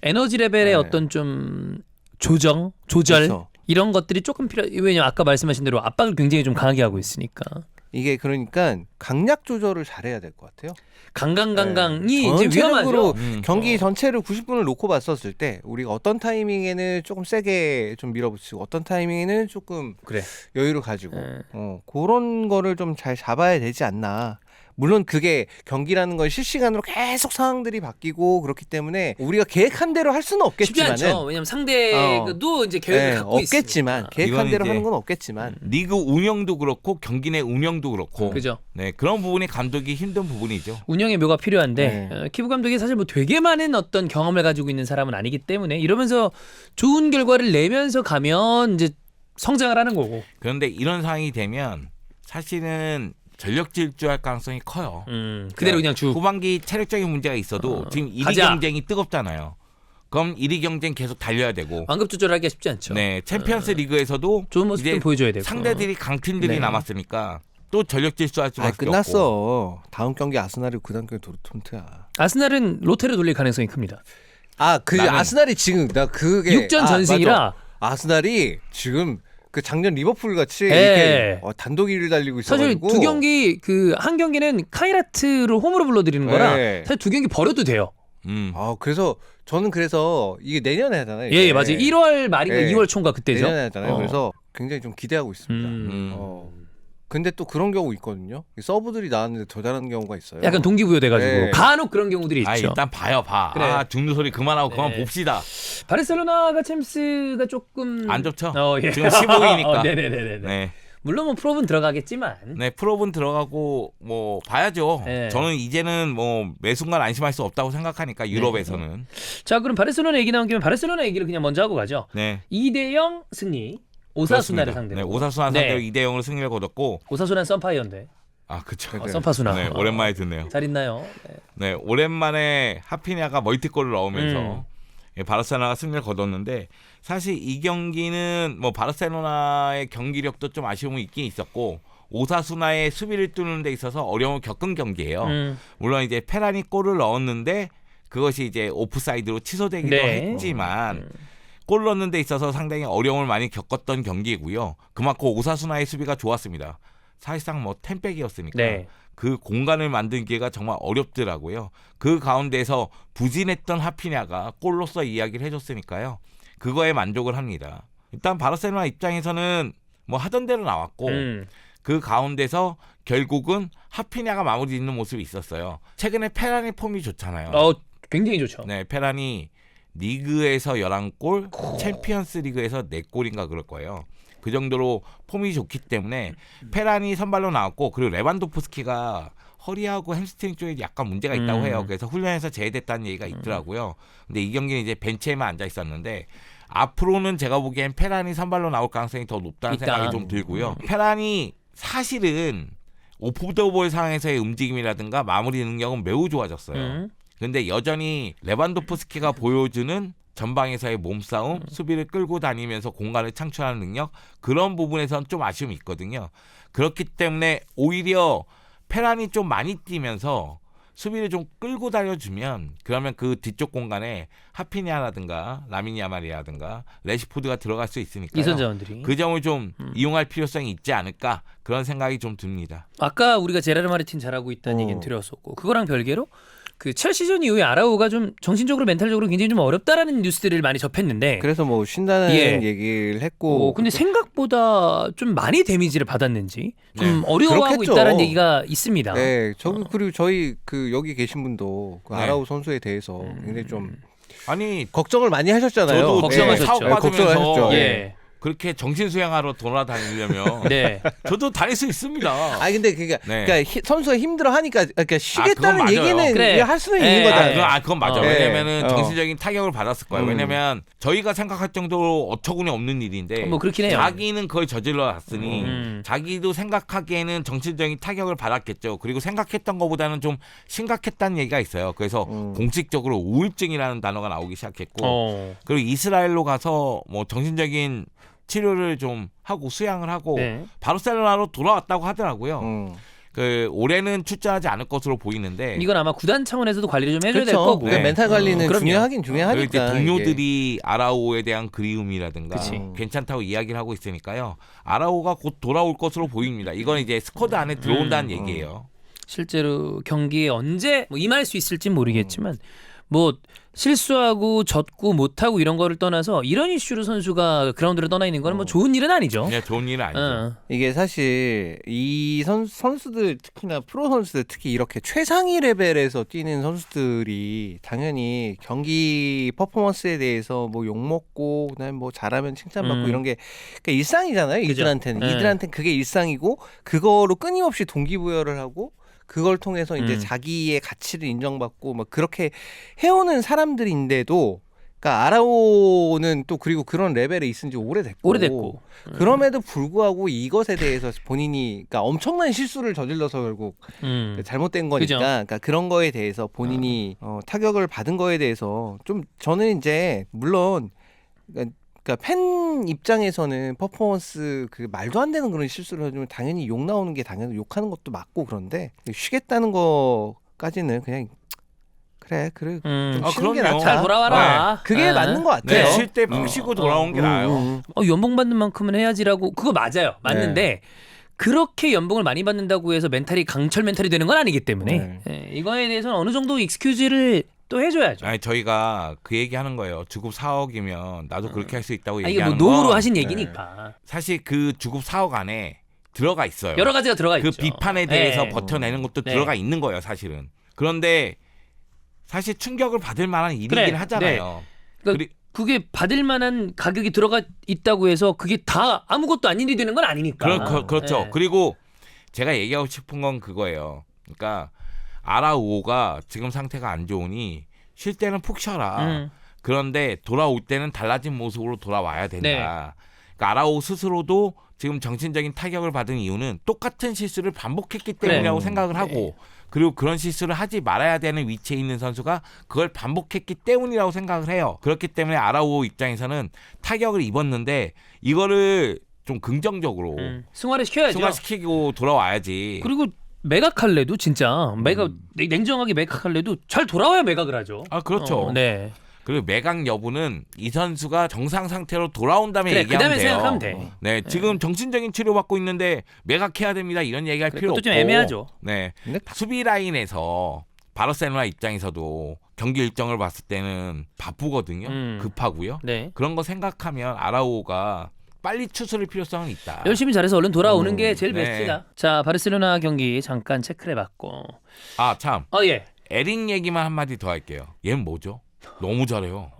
에너지 레벨의
네.
어떤 좀 조절
그렇죠.
이런 것들이 조금 왜냐면 아까 말씀하신 대로 압박을 굉장히 좀 강하게 하고 있으니까
이게 그러니까 강약 조절을 잘해야 될 것 같아요.
강강강강이
네.
이제
전체적으로
위험하죠.
경기 전체를 90분을 놓고 봤었을 때 우리가 어떤 타이밍에는 조금 세게 좀 밀어붙이고 어떤 타이밍에는 조금
그래.
여유를 가지고
네.
그런 거를 좀 잘 잡아야 되지 않나. 물론 그게 경기라는 건 실시간으로 계속 상황들이 바뀌고 그렇기 때문에 우리가 계획한 대로 할 수는
쉽지 않죠.
없겠지만은
왜냐면 상대도 이제 계획을 갖고
없겠지만
있으니까.
계획한
이건
대로
이제
하는 건 없겠지만
리그 운영도 그렇고 경기 내 운영도 그렇고
그죠.
네, 그런 부분이 감독이 힘든 부분이죠.
운영의 묘가 필요한데
네.
키부 감독이 사실 뭐 되게 많은 어떤 경험을 가지고 있는 사람은 아니기 때문에 이러면서 좋은 결과를 내면서 가면 이제 성장을 하는 거고.
그런데 이런 상황이 되면 사실은 전력 질주할 가능성이 커요.
그대로 그냥 쭉.
후반기 체력적인 문제가 있어도 지금 1위
가자.
경쟁이 뜨겁잖아요. 그럼 1위 경쟁 계속 달려야 되고
완급 조절하기가 쉽지 않죠.
네, 챔피언스 리그에서도
좋은 모습
이제
좀 보여줘야 되고.
상대들이 강팀들이
네.
남았으니까 또 전력 질주할 수밖에 없고.
끝났어. 다음 경기 아스날이 그 다음 경기 도르트문트야.
아스날은 롯데를 돌릴 가능성이 큽니다.
나는 아스날이 지금 나 그게
6전 전승이라.
맞아. 아스날이 지금 그 작년 리버풀 같이
예.
이렇게 단독 1위를 달리고
사실
있어가지고
두 경기 한 경기는 카이라트를 홈으로 불러들이는 거라
네.
사실 두 경기 버려도 돼요.
그래서 저는 이게 내년에 하잖아요.
예, 맞아요. 1월 말인가
예.
2월 초인가 그때죠.
내년에 하잖아요.
어.
그래서 굉장히 좀 기대하고 있습니다. 근데 또 그런 경우 있거든요. 서브들이 나왔는데 더 잘하는 경우가 있어요.
약간 동기부여 돼가지고
네.
간혹 그런 경우들이 있죠.
일단 봐요, 봐.
그래.
죽는 소리 그만하고 그만
네.
봅시다.
바르셀로나가 챔스가 조금
안 좋죠?
예.
지금 15위니까.
네네네네.
네.
물론 뭐 프로는 들어가겠지만.
네, 프로분 들어가고 뭐 봐야죠.
네.
저는 이제는 뭐 매 순간 안심할 수 없다고 생각하니까 유럽에서는.
자, 그럼 바르셀로나 얘기 나온 김에 바르셀로나 얘기를 그냥 먼저 하고 가죠.
네.
2대0 승리. 오사수나를
그렇습니다.
상대로.
네, 오사수나 상대로 2대 0으로 승리를 거뒀고.
오사수나는 썬파이어인데.
아, 그렇죠.
네.
썬파수나.
네, 오랜만에 듣네요.
잘 있나요? 네.
네, 오랜만에 하피냐가 멀티골을 넣으면서 예, 바르셀로나가 승리를 거뒀는데 사실 이 경기는 뭐 바르셀로나의 경기력도 좀 아쉬움이 있긴 있었고 오사수나의 수비를 뚫는 데 있어서 어려움을 겪은 경기예요. 물론 이제 페란이 골을 넣었는데 그것이 이제 오프사이드로 취소되기도
네.
했지만 골 넣는 데 있어서 상당히 어려움을 많이 겪었던 경기이고요. 그만큼 오사수나의 수비가 좋았습니다. 사실상 뭐 템백이었으니까
네.
그 공간을 만들기가 정말 어렵더라고요. 그 가운데서 부진했던 하피냐가 골로서 이야기를 해줬으니까요. 그거에 만족을 합니다. 일단 바르셀로나 입장에서는 뭐 하던 대로 나왔고 그 가운데서 결국은 하피냐가 마무리 짓는 모습이 있었어요. 최근에 페란이 폼이 좋잖아요.
굉장히 좋죠.
네, 페란이 리그에서 11골, 챔피언스 리그에서 4골인가 그럴 거예요. 그 정도로 폼이 좋기 때문에 페란이 선발로 나왔고 그리고 레반도프스키가 허리하고 햄스트링 쪽에 약간 문제가 있다고 해요. 그래서 훈련에서 제외됐다는 얘기가 있더라고요. 근데 이 경기는 이제 벤치에만 앉아 있었는데 앞으로는 제가 보기엔 페란이 선발로 나올 가능성이 더 높다는
있다.
생각이 좀 들고요. 페란이 사실은 오프 더 볼 상황에서의 움직임이라든가 마무리 능력은 매우 좋아졌어요. 근데 여전히 레반도프스키가 보여주는 전방에서의 몸싸움, 수비를 끌고 다니면서 공간을 창출하는 능력 그런 부분에서는 좀 아쉬움이 있거든요. 그렇기 때문에 오히려 페란이 좀 많이 뛰면서 수비를 좀 끌고 다녀주면 그러면 그 뒤쪽 공간에 하피냐라든가 라민 야말이라든가 레시포드가 들어갈 수 있으니까요.
이선 자원들이.
그 점을 좀 이용할 필요성이 있지 않을까 그런 생각이 좀 듭니다.
아까 우리가 제라르 마르틴 잘하고 있다는 얘기는 드렸었고 그거랑 별개로 그 첼시전 이후에 아라우가 좀 정신적으로 멘탈적으로 굉장히 좀 어렵다라는 뉴스들을 많이 접했는데
그래서 뭐 쉰다는
예.
얘기를 했고
근데 생각보다 좀 많이 데미지를 받았는지 좀
네.
어려워하고
그렇겠죠.
있다는 얘기가 있습니다.
네, 그리고 저희 그 여기 계신 분도 그
네.
아라우 선수에 대해서 굉장히 좀
아니
걱정을 많이 하셨잖아요.
저도
걱정하셨죠.
사업 받으면서
걱정하셨죠.
예.
그렇게 정신 수양하러 돌아다니려면
네.
저도 다닐 수 있습니다.
아 근데 그러니까 선수가 힘들어 하니까 그러니까 쉬겠다는
그건 맞아요.
얘기는
그래.
할 수는
네.
있는 거다.
그건 맞아.
네.
왜냐면은
어.
정신적인 타격을 받았을 거예요. 왜냐면 저희가 생각할 정도로 어처구니 없는 일인데
뭐 그렇긴 해요.
자기는 그걸 저질러 놨으니
음.
자기도 생각하기에는 정신적인 타격을 받았겠죠. 그리고 생각했던 것보다는 좀 심각했다는 얘기가 있어요. 그래서 공식적으로 우울증이라는 단어가 나오기 시작했고 그리고 이스라엘로 가서 뭐 정신적인 치료를 좀 하고 수양을 하고
네.
바르셀로나로 돌아왔다고 하더라고요. 그 올해는 출전하지 않을 것으로 보이는데
이건 아마 구단 차원에서도 관리를 좀 해줘야 될
그렇죠.
거고.
네.
멘탈 관리는
그럼요.
중요하긴
그리고
중요하니까.
이제 동료들이 아라오에 대한 그리움이라든가
그치.
괜찮다고 이야기를 하고 있으니까요. 아라오가 곧 돌아올 것으로 보입니다. 이건 이제 스쿼드 안에 들어온다는 얘기예요.
실제로 경기에 언제 뭐 임할 수 있을진 모르겠지만 뭐 실수하고 졌고 못하고 이런 거를 떠나서 이런 이슈로 선수가 그라운드를 떠나 있는 건 뭐 좋은 일은 아니죠.
그냥 좋은 일은 아니죠.
이게 사실 이 선수들 특히나 프로 선수들 특히 이렇게 최상위 레벨에서 뛰는 선수들이 당연히 경기 퍼포먼스에 대해서 뭐 욕먹고 그다음에 뭐 잘하면 칭찬받고 이런 게 그러니까 일상이잖아요.
그죠.
이들한테는
네.
이들한테는 그게 일상이고 그거로 끊임없이 동기부여를 하고 그걸 통해서 이제
음.
자기의 가치를 인정받고 막 그렇게 해오는 사람들인데도 그러니까 아라오는 또 그리고 그런 레벨에 있은 지 오래됐고 그럼에도 불구하고 이것에 대해서 본인이 그러니까 엄청난 실수를 저질러서 결국 잘못된 거니까
그죠.
그러니까 그런 거에 대해서 본인이 타격을 받은 거에 대해서 좀 저는 이제 물론 그러니까 팬 입장에서는 퍼포먼스 그 말도 안 되는 그런 실수를 해주면 당연히 욕 나오는 게 당연히 욕하는 것도 맞고 그런데 쉬겠다는 거까지는 그냥 그래 좀 쉬는 게
그럼요.
낫다.
잘 돌아와라.
그게 맞는 것 같아요.
네, 쉴 때 푹 쉬고 돌아온 게 나아요.
연봉 받는 만큼은 해야지라고 그거 맞아요. 맞는데 그렇게 연봉을 많이 받는다고 해서 멘탈이 강철 멘탈이 되는 건 아니기 때문에 이거에 대해서는 어느 정도 익스큐즈를 또 해줘야죠.
아니 저희가 그 얘기하는 거예요. 주급 4억이면 나도 그렇게 할 수 있다고
이게 뭐
얘기하는
노후로
건
하신 얘기니까
사실 그 주급 4억 안에 들어가 있어요.
여러 가지가 들어가
그
있죠.
비판에 대해서
네.
버텨내는 것도
네.
들어가 있는 거예요, 사실은. 그런데 사실 충격을 받을 만한 일이긴
그래.
하잖아요.
그러니까 그게 받을 만한 가격이 들어가 있다고 해서 그게 다 아무것도 아닌 일이 되는 건 아니니까.
그렇죠.
네.
그리고 제가 얘기하고 싶은 건 그거예요. 그러니까 아라우오가 지금 상태가 안 좋으니 쉴 때는 푹 쉬어라. 그런데 돌아올 때는 달라진 모습으로 돌아와야 된다.
네.
그러니까 아라우오 스스로도 지금 정신적인 타격을 받은 이유는 똑같은 실수를 반복했기 때문이라고 생각을 하고 그리고 그런 실수를 하지 말아야 되는 위치에 있는 선수가 그걸 반복했기 때문이라고 생각을 해요. 그렇기 때문에 아라우오 입장에서는 타격을 입었는데 이거를 좀 긍정적으로
승화를 시켜야죠.
승화시키고 돌아와야지.
그리고 매각할래도 진짜 냉정하게 매각할래도 잘 돌아와야 매각을 하죠.
아 그렇죠.
네.
그리고 매각 여부는 이 선수가 정상 상태로 돌아온 다음에
그래,
얘기하면
그다음에
돼요.
생각하면 돼.
네, 지금 정신적인 치료 받고 있는데 매각해야 됩니다. 이런 얘기할 필요 없고.
그것도 좀 애매하죠.
네,
근데
수비 라인에서 바르셀로나 입장에서도 경기 일정을 봤을 때는 바쁘거든요. 급하고요.
네.
그런 거 생각하면 아라오가 빨리 추스를 필요성은 있다.
열심히 잘해서 얼른 돌아오는 게 제일
네.
베스트다. 자, 바르셀로나 경기 잠깐 체크를 해봤고.
아 참,
예.
에릭 얘기만 한마디 더 할게요. 얘는 뭐죠? 너무 잘해요.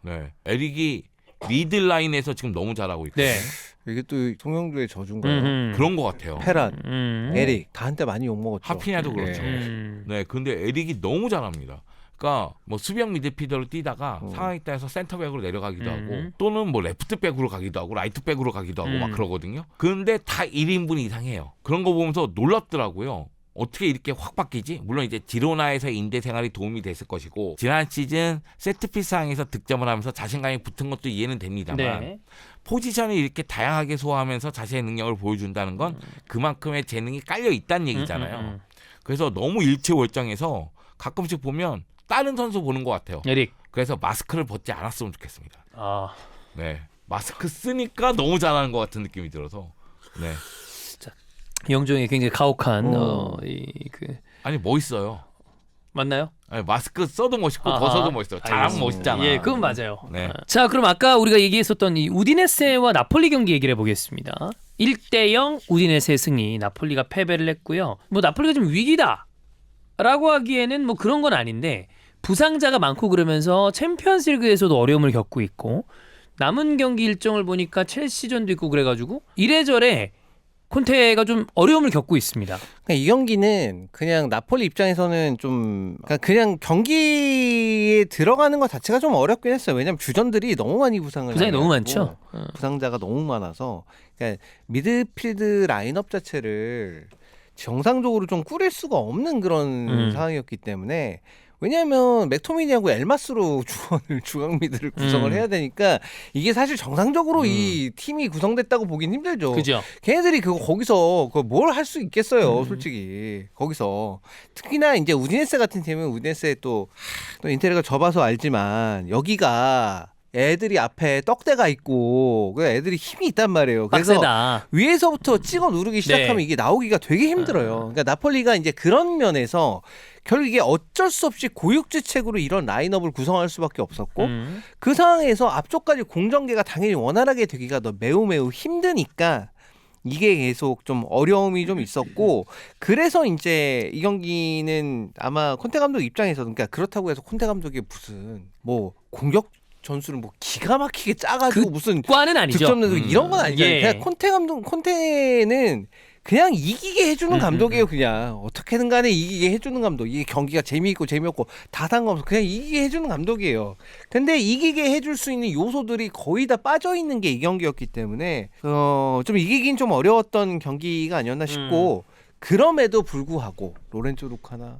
네, 에릭이 리드 라인에서 지금 너무 잘하고 있거든요.
네.
이게 또 송영주의 저주인가요?
그런 것 같아요.
페란, 에릭 다 한때 많이 욕먹었죠.
하피냐도 그렇죠. 네, 근데 에릭이 너무 잘합니다. 그러니까 뭐 수비형 미드필더로 뛰다가 상황에 따라서 센터백으로 내려가기도 하고 또는 뭐 레프트백으로 가기도 하고 라이트백으로 가기도 하고 막 그러거든요. 근데 다 1인분 이상해요. 그런 거 보면서 놀랍더라고요. 어떻게 이렇게 확 바뀌지? 물론 이제 지로나에서의 인대 생활이 도움이 됐을 것이고 지난 시즌 세트피스 상황에서 득점을 하면서 자신감이 붙은 것도 이해는 됩니다만
네.
포지션을 이렇게 다양하게 소화하면서 자신의 능력을 보여준다는 건 그만큼의 재능이 깔려 있다는 얘기잖아요. 그래서 너무 일체월장해서 가끔씩 보면 다른 선수 보는 것 같아요.
에릭.
그래서 마스크를 벗지 않았으면 좋겠습니다.
아,
네, 마스크 쓰니까 너무 잘하는 것 같은 느낌이 들어서. 네,
영종이 굉장히 가혹한
아니 멋있어요.
맞나요?
아니, 마스크 써도 멋있고
아하.
벗어도 멋있어요. 잘하면
알겠습니다.
멋있잖아.
예, 그건 맞아요.
네.
자, 그럼 아까 우리가 얘기했었던 이 우디네세와 나폴리 경기 얘기를 해보겠습니다. 1대0 우디네세 승리, 나폴리가 패배를 했고요. 뭐 나폴리가 좀 위기다라고 하기에는 뭐 그런 건 아닌데 부상자가 많고 그러면서 챔피언스리그에서도 어려움을 겪고 있고 남은 경기 일정을 보니까 첼시전도 있고 그래가지고 이래저래 콘테가 좀 어려움을 겪고 있습니다.
그러니까 이 경기는 그냥 나폴리 입장에서는 좀 그냥 경기에 들어가는 것 자체가 좀 어렵긴 했어요. 왜냐하면 주전들이 너무 많이 부상이
너무 많죠.
부상자가 너무 많아서 그러니까 미드필드 라인업 자체를 정상적으로 좀 꾸릴 수가 없는 그런 상황이었기 때문에 왜냐하면 맥토미니하고 엘마스로 중앙 미드를 구성을 해야 되니까 이게 사실 정상적으로 이 팀이 구성됐다고 보긴 힘들죠.
그죠.
걔네들이 거기서 뭘 할 수 있겠어요, 솔직히. 거기서 특히나 이제 우디네세 같은 팀은 우디네세 또 인테리어가 좁아서 알지만 여기가 애들이 앞에 떡대가 있고 애들이 힘이 있단 말이에요. 그래서
빡세다.
위에서부터 찍어 누르기 시작하면 이게 나오기가 되게 힘들어요. 그러니까 나폴리가 이제 그런 면에서 결국 이게 어쩔 수 없이 고육지책으로 이런 라인업을 구성할 수밖에 없었고 그 상황에서 앞쪽까지 공전개가 당연히 원활하게 되기가 매우 힘드니까 이게 계속 좀 어려움이 좀 있었고 그래서 이제 이 경기는 아마 콘테 감독 입장에서 그러니까 그렇다고 해서 콘테 감독이 무슨 뭐 공격 전술을 뭐 기가 막히게 짜가지고 무슨
과는 아니죠.
득점 내고 이런 건 아니잖아요.
예.
그냥 콘테는 그냥 이기게 해주는 감독이에요. 그냥 어떻게든 간에 이기게 해주는 감독. 이게 경기가 재미있고 재미없고 다 상관없어. 그냥 이기게 해주는 감독이에요. 근데 이기게 해줄 수 있는 요소들이 거의 다 빠져있는 게 이 경기였기 때문에 좀 이기긴 좀 어려웠던 경기가 아니었나 싶고 그럼에도 불구하고 로렌조 루카나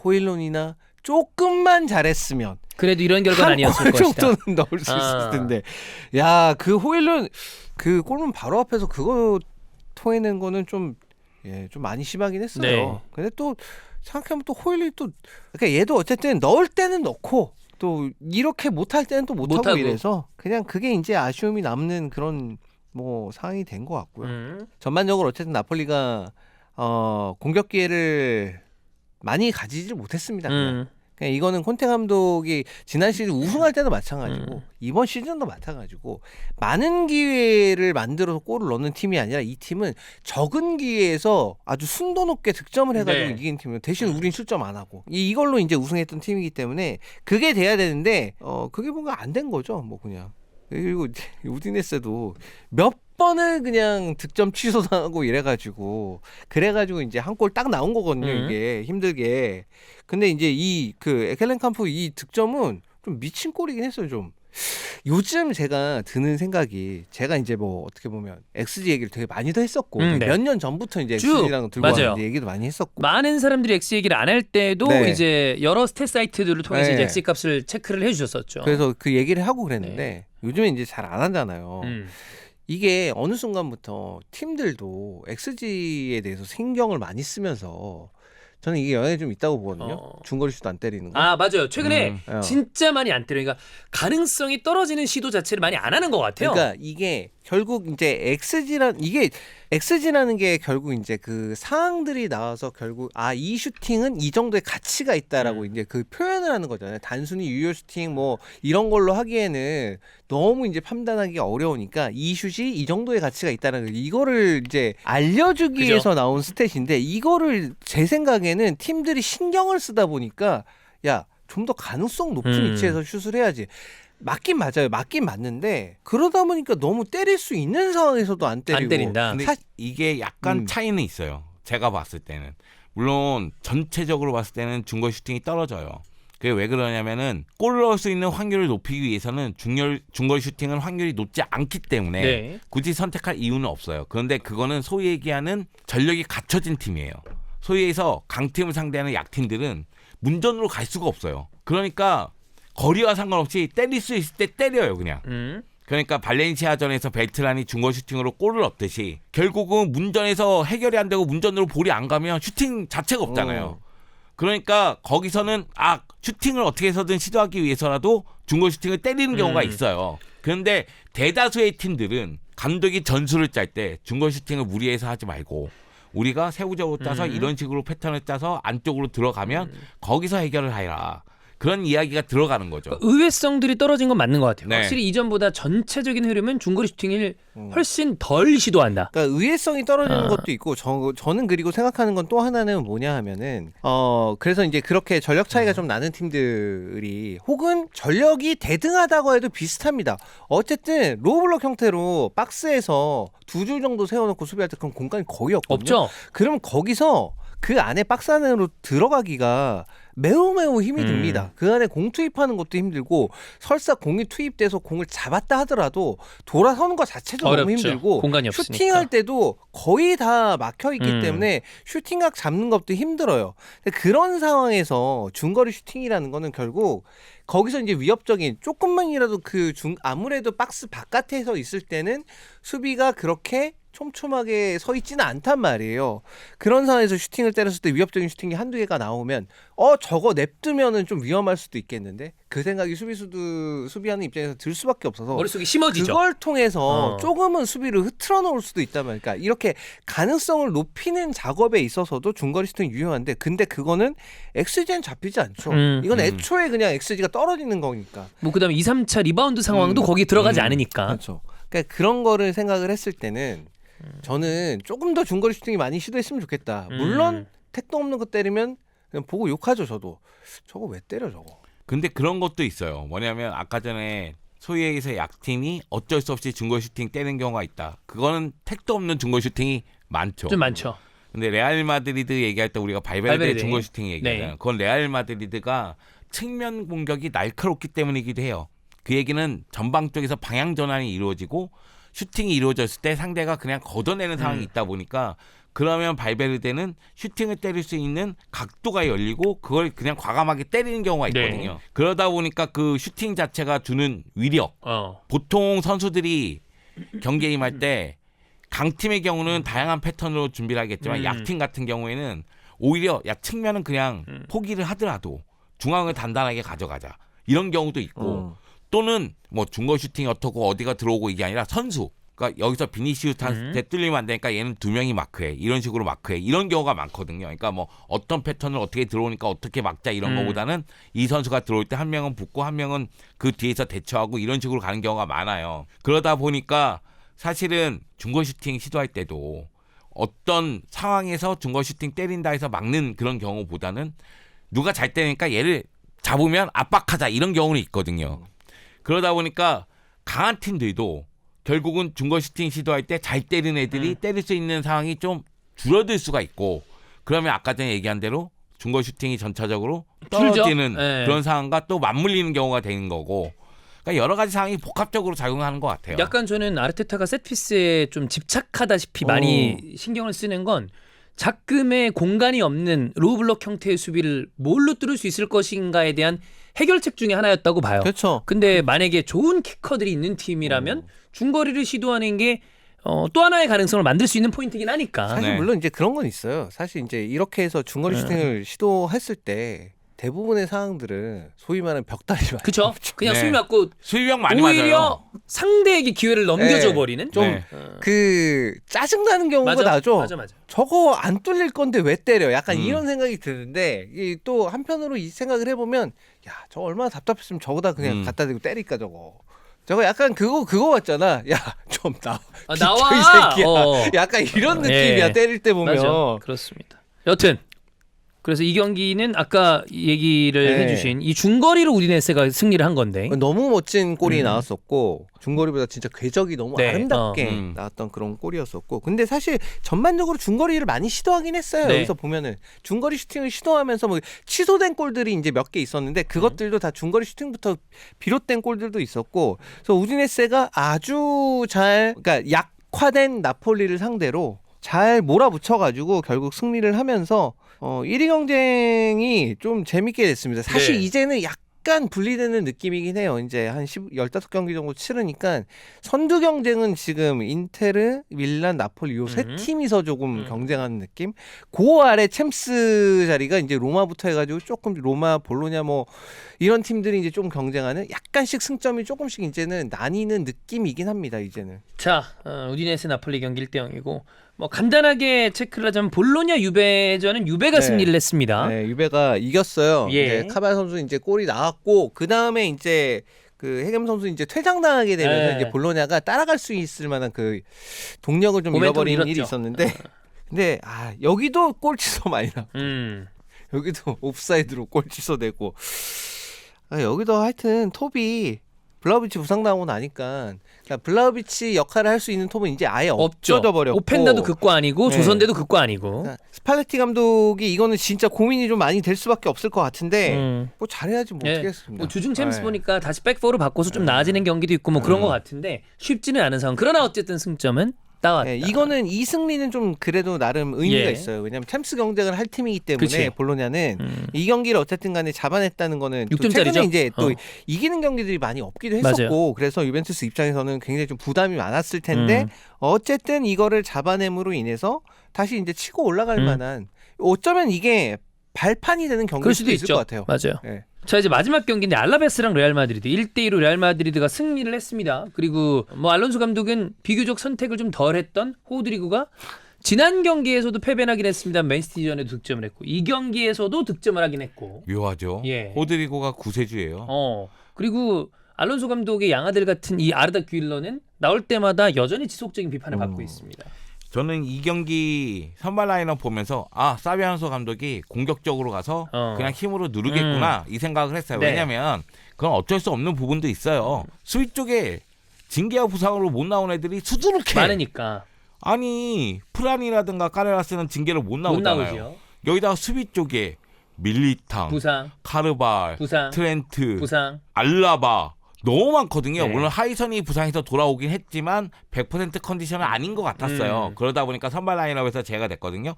호일론이나 조금만 잘했으면
그래도 이런 결과는 아니었을
골
것이다.
정도는 넣을 수 있을 텐데 야 그 호일론 그 골문 바로 앞에서 그거 토해낸 거는 좀 많이 심하긴 했어요.
네.
근데 또 생각해보면 또 호일이 또 그러니까 얘도 어쨌든 넣을 때는 넣고 또 이렇게 못할 때는 또 못하고 이래서 그냥 그게 이제 아쉬움이 남는 그런 뭐 상황이 된 것 같고요. 전반적으로 어쨌든 나폴리가 공격 기회를 많이 가지질 못했습니다. 그냥 이거는 콘테 감독이 지난 시즌 우승할 때도 마찬가지고 이번 시즌도 마찬가지고 많은 기회를 만들어서 골을 넣는 팀이 아니라 이 팀은 적은 기회에서 아주 순도 높게 득점을 해가지고 이긴 팀이에요. 대신 우린 실점 안 하고 이걸로 이제 우승했던 팀이기 때문에 그게 돼야 되는데 그게 뭔가 안 된 거죠. 뭐 그냥 그리고 우디네스도 몇 번을 그냥 득점 취소당하고 이래가지고 이제 한 골 딱 나온 거거든요. 이게 힘들게. 근데 이제 그 에켈렌캄프 이 득점은 좀 미친 골이긴 했어요. 좀 요즘 제가 드는 생각이 제가 이제 뭐 어떻게 보면 XG 얘기를 되게 많이도 했었고 몇 년 전부터 이제 XG랑 들고 왔는데 얘기도 많이 했었고
많은 사람들이 XG 얘기를 안 할 때도 이제 여러 스탯 사이트들을 통해서 이제 XG 값을 체크를 해주셨었죠.
그래서 그 얘기를 하고 그랬는데 요즘에 이제 잘 안 하잖아요. 이게 어느 순간부터 팀들도 XG에 대해서 신경을 많이 쓰면서 저는 이게 영향이 좀 있다고 보거든요. 중거리 슛 안 때리는 거.
아 맞아요. 최근에 진짜 많이 안 때려요. 그러니까 가능성이 떨어지는 시도 자체를 많이 안 하는 것 같아요.
그러니까 이게 결국 이제 XG라는 게 결국 이제 그 상황들이 나와서 결국 이 슈팅은 이 정도의 가치가 있다라고 이제 그 표현을 하는 거잖아요. 단순히 유효 슈팅 뭐 이런 걸로 하기에는 너무 이제 판단하기가 어려우니까 이 슛이 이 정도의 가치가 있다는 거 이거를 이제 알려주기 위해서 나온 스탯인데 이거를 제 생각에는 팀들이 신경을 쓰다 보니까 좀 더 가능성 높은 위치에서 슛을 해야지. 맞긴 맞아요. 맞긴 맞는데 그러다 보니까 너무 때릴 수 있는 상황에서도 안 때리고.
안 때린다.
근데 이게 약간 차이는 있어요. 제가 봤을 때는. 물론 전체적으로 봤을 때는 중거리 슈팅이 떨어져요. 그게 왜 그러냐면은 골을 넣을 수 있는 확률을 높이기 위해서는 중거리 슈팅은 확률이 높지 않기 때문에 굳이 선택할 이유는 없어요. 그런데 그거는 소위 얘기하는 전력이 갖춰진 팀이에요. 소위 해서 강팀을 상대하는 약팀들은 문전으로 갈 수가 없어요. 그러니까 거리와 상관없이 때릴 수 있을 때 때려요 그냥. 그러니까 발렌시아전에서 벨트란이 중거리 슈팅으로 골을 넣듯이 결국은 문전에서 해결이 안 되고 문전으로 볼이 안 가면 슈팅 자체가 없잖아요. 그러니까 거기서는 슈팅을 어떻게 해서든 시도하기 위해서라도 중거리 슈팅을 때리는 경우가 있어요. 그런데 대다수의 팀들은 감독이 전술을 짤 때 중거리 슈팅을 무리해서 하지 말고 우리가 세부적으로 짜서 이런 식으로 패턴을 짜서 안쪽으로 들어가면 거기서 해결을 해라. 그런 이야기가 들어가는 거죠.
의외성들이 떨어진 건 맞는 것 같아요.
네.
확실히 이전보다 전체적인 흐름은 중거리 슈팅을 훨씬 덜 시도한다.
그러니까 의외성이 떨어지는 것도 있고 저는 그리고 생각하는 건 또 하나는 뭐냐 하면은 그래서 이제 그렇게 전력 차이가 좀 나는 팀들이 혹은 전력이 대등하다고 해도 비슷합니다. 어쨌든 로블럭 형태로 박스에서 두 줄 정도 세워놓고 수비할 때 그런 공간이 거의 없거든요.
없죠.
그러면 거기서 그 안에 박스 안으로 들어가기가 매우 힘이 듭니다. 그 안에 공 투입하는 것도 힘들고 설사 공이 투입돼서 공을 잡았다 하더라도 돌아서는 것 자체도 너무
어렵죠.
힘들고
공간이 없으니까.
슈팅할 때도 거의 다 막혀 있기 때문에 슈팅각 잡는 것도 힘들어요. 그런 상황에서 중거리 슈팅이라는 거는 결국 거기서 이제 위협적인 조금만이라도 아무래도 박스 바깥에서 있을 때는 수비가 그렇게 촘촘하게 서 있지는 않단 말이에요. 그런 상황에서 슈팅을 때렸을 때 위협적인 슈팅이 한두 개가 나오면 저거 냅두면은 좀 위험할 수도 있겠는데 그 생각이 수비하는 입장에서 들 수밖에 없어서
머릿속이 심어지죠.
그걸 통해서 조금은 수비를 흐트러 놓을 수도 있단 말이야. 그러니까 이렇게 가능성을 높이는 작업에 있어서도 중거리 슈팅이 유효한데 근데 그거는 XG는 잡히지 않죠. 이건 애초에 그냥 XG가 떨어지는 거니까.
뭐 그다음에 2, 3차 리바운드 상황도 거기에 들어가지 않으니까.
그렇죠. 그러니까 그런 거를 생각을 했을 때는 저는 조금 더 중거리 슈팅이 많이 시도했으면 좋겠다. 물론 택도 없는 거 때리면 그냥 보고 욕하죠. 저거 왜 때려 저거.
근데 그런 것도 있어요. 뭐냐면 아까 전에 소위 얘기해서 약팀이 어쩔 수 없이 중거리 슈팅 때리는 경우가 있다. 그거는 택도 없는 중거리 슈팅이 많죠.
좀 많죠.
근데 레알 마드리드 얘기할 때 우리가 발베르데 중거리 슈팅 얘기하잖아요.
네.
그건 레알 마드리드가 측면 공격이 날카롭기 때문이기도 해요. 그 얘기는 전방 쪽에서 방향 전환이 이루어지고 슈팅이 이루어졌을 때 상대가 그냥 걷어내는 상황이 있다 보니까 그러면 발베르데는 슈팅을 때릴 수 있는 각도가 열리고 그걸 그냥 과감하게 때리는 경우가 있거든요.
네.
그러다 보니까 그 슈팅 자체가 주는 위력. 보통 선수들이 경기에 임할 때 강팀의 경우는 다양한 패턴으로 준비를 하겠지만 약팀 같은 경우에는 오히려 측면은 그냥 포기를 하더라도 중앙을 단단하게 가져가자. 이런 경우도 있고 또는 뭐 중거 슈팅이 어떻고 어디가 들어오고 이게 아니라 선수. 그러니까 여기서 비니시우스한테 뚫리면 안 되니까 얘는 두 명이 마크해. 이런 식으로 마크해. 이런 경우가 많거든요. 그러니까 뭐 어떤 패턴을 어떻게 들어오니까 어떻게 막자 이런 거보다는 이 선수가 들어올 때 한 명은 붙고 한 명은 그 뒤에서 대처하고 이런 식으로 가는 경우가 많아요. 그러다 보니까 사실은 중거 슈팅 시도할 때도 어떤 상황에서 중거 슈팅 때린다 해서 막는 그런 경우보다는 누가 잘 때리니까 얘를 잡으면 압박하자 이런 경우는 있거든요. 그러다 보니까 강한 팀들도 결국은 중거 슈팅 시도할 때 잘 때리는 애들이 때릴 수 있는 상황이 좀 줄어들 수가 있고 그러면 아까 전에 얘기한 대로 중거 슈팅이 전체적으로 떨어지는 그런 상황과 또 맞물리는 경우가 되는 거고 그러니까 여러 가지 상황이 복합적으로 작용하는 것 같아요.
약간 저는 아르테타가 세트피스에 좀 집착하다시피 많이 신경을 쓰는 건 자금의 공간이 없는 로블럭 형태의 수비를 뭘로 뚫을 수 있을 것인가에 대한 해결책 중에 하나였다고 봐요.
그렇죠.
근데 만약에 좋은 키커들이 있는 팀이라면 중거리를 시도하는 게 또 하나의 가능성을 만들 수 있는 포인트긴 하니까.
사실
네.
물론 이제 그런 건 있어요. 사실 이제 이렇게 해서 중거리 슈팅을 시도했을 때 대부분의 상황들은 소위 말하는 벽다리만.
그렇죠. 그냥
네.
수비 맞고
수비형 많이
오히려
맞아요.
상대에게 기회를 넘겨줘
네.
버리는.
좀
네.
짜증 나는 경우가
맞아,
나죠.
맞아.
저거 안 뚫릴 건데 왜 때려? 약간 이런 생각이 드는데 또 한편으로 이 생각을 해보면 야, 저거 얼마나 답답했으면 저거다 그냥 갖다 대고 때릴까 저거. 저거 약간 그거 같잖아. 야, 좀
나와.
이 새끼야. 약간 이런 느낌이야.
네.
때릴 때 보면.
맞아. 그렇습니다. 여튼 그래서 이 경기는 아까 얘기를 해주신 이 중거리로 우디네세가 승리를 한 건데
너무 멋진 골이 나왔었고 중거리보다 진짜 궤적이 너무
네.
아름답게 나왔던 그런 골이었었고 근데 사실 전반적으로 중거리를 많이 시도하긴 했어요.
네.
여기서 보면은 중거리 슈팅을 시도하면서 뭐 취소된 골들이 이제 몇 개 있었는데 그것들도 다 중거리 슈팅부터 비롯된 골들도 있었고 그래서 우디네세가 아주 잘 그러니까 약화된 나폴리를 상대로 잘 몰아붙여가지고 결국 승리를 하면서 1위 경쟁이 좀 재밌게 됐습니다. 사실
네.
이제는 약간 분리되는 느낌이긴 해요. 이제 한 15경기 정도 치르니까 선두 경쟁은 지금 인테르, 밀란, 나폴리 요 세 팀이서 조금 경쟁하는 느낌. 그 아래 챔스 자리가 이제 로마부터 해가지고 조금 로마, 볼로냐 뭐 이런 팀들이 이제 좀 경쟁하는 약간씩 승점이 조금씩 이제는 나뉘는 느낌이긴 합니다. 이제는.
자 우디네세 나폴리 경기 1대0이고 뭐 간단하게 체크를 하자면 볼로냐 유베전은 유베가
네.
승리를 했습니다.
네, 유베가 이겼어요.
예.
이제 카발 선수 이제 골이 나왔고 그 다음에 이제 그 헤겜 선수 이제 퇴장당하게 되면서
네.
이제 볼로냐가 따라갈 수 있을 만한 그 동력을 좀
모멘텀을
잃어버린
잃었죠.
일이 있었는데, 근데 여기도 골 취소 많이 나. 여기도 옵사이드로 골 취소되고, 여기도 하여튼 톱이 블라우비치 부상당하고 나니까 그러니까 블라우비치 역할을 할 수 있는 톱은 이제 아예
없죠.
없어져 버렸고,
오펜다도 극과 아니고
네.
조선대도 극과 아니고.
그러니까 스팔레티 감독이 이거는 진짜 고민이 좀 많이 될 수밖에 없을 것 같은데 뭐 잘해야지 뭐
예.
어떻겠습니다.
뭐 주중 챔스
네.
보니까 다시 백포로 바꿔서 좀 나아지는 경기도 있고 뭐 그런 것 같은데 쉽지는 않은 상황. 그러나 어쨌든 승점은 따왔다.
네, 이거는 이 승리는 좀 그래도 나름 의미가
예.
있어요. 왜냐하면 챔스 경쟁을 할 팀이기 때문에
그치.
볼로냐는 이 경기를 어쨌든 간에 잡아냈다는 거는 또
6점짜리죠?
최근에 이제 또 이기는 경기들이 많이 없기도 했었고
맞아요.
그래서 유벤투스 입장에서는 굉장히 좀 부담이 많았을 텐데 어쨌든 이거를 잡아냄으로 인해서 다시 이제 치고 올라갈 만한, 어쩌면 이게 발판이 되는 경기일
그럴
수도
수도
있을
있죠.
것 같아요.
맞아요.
네.
자 이제 마지막 경기인데 알라베스랑 레알 마드리드 1대2로 레알 마드리드가 승리를 했습니다. 그리고 뭐 알론소 감독은 비교적 선택을 좀 덜했던 호드리구가 지난 경기에서도 패배는 하긴 했습니다. 맨시티전에도 득점을 했고 이 경기에서도 득점을 하긴 했고.
묘하죠.
예.
호드리고가 구세주예요.
그리고 알론소 감독의 양아들 같은 이 아르다 귀일러는 나올 때마다 여전히 지속적인 비판을 받고 있습니다.
저는 이 경기 선발 라인업 보면서 사비 알론소 감독이 공격적으로 가서 그냥 힘으로 누르겠구나 이 생각을 했어요.
네.
왜냐하면 그건 어쩔 수 없는 부분도 있어요. 수비 쪽에 징계와 부상으로 못 나온 애들이 수두룩해.
많으니까
아니 프란이라든가 까레라스는 징계를 못
못
나오잖아요.
나오죠.
여기다가 수비 쪽에 밀리탕,
부상,
카르발,
부상,
트렌트,
부상.
알라바 너무 많거든요.
네.
물론 하이선이 부상해서 돌아오긴 했지만 100% 컨디션은 아닌 것 같았어요. 그러다 보니까 선발 라인업에서 제가 됐거든요.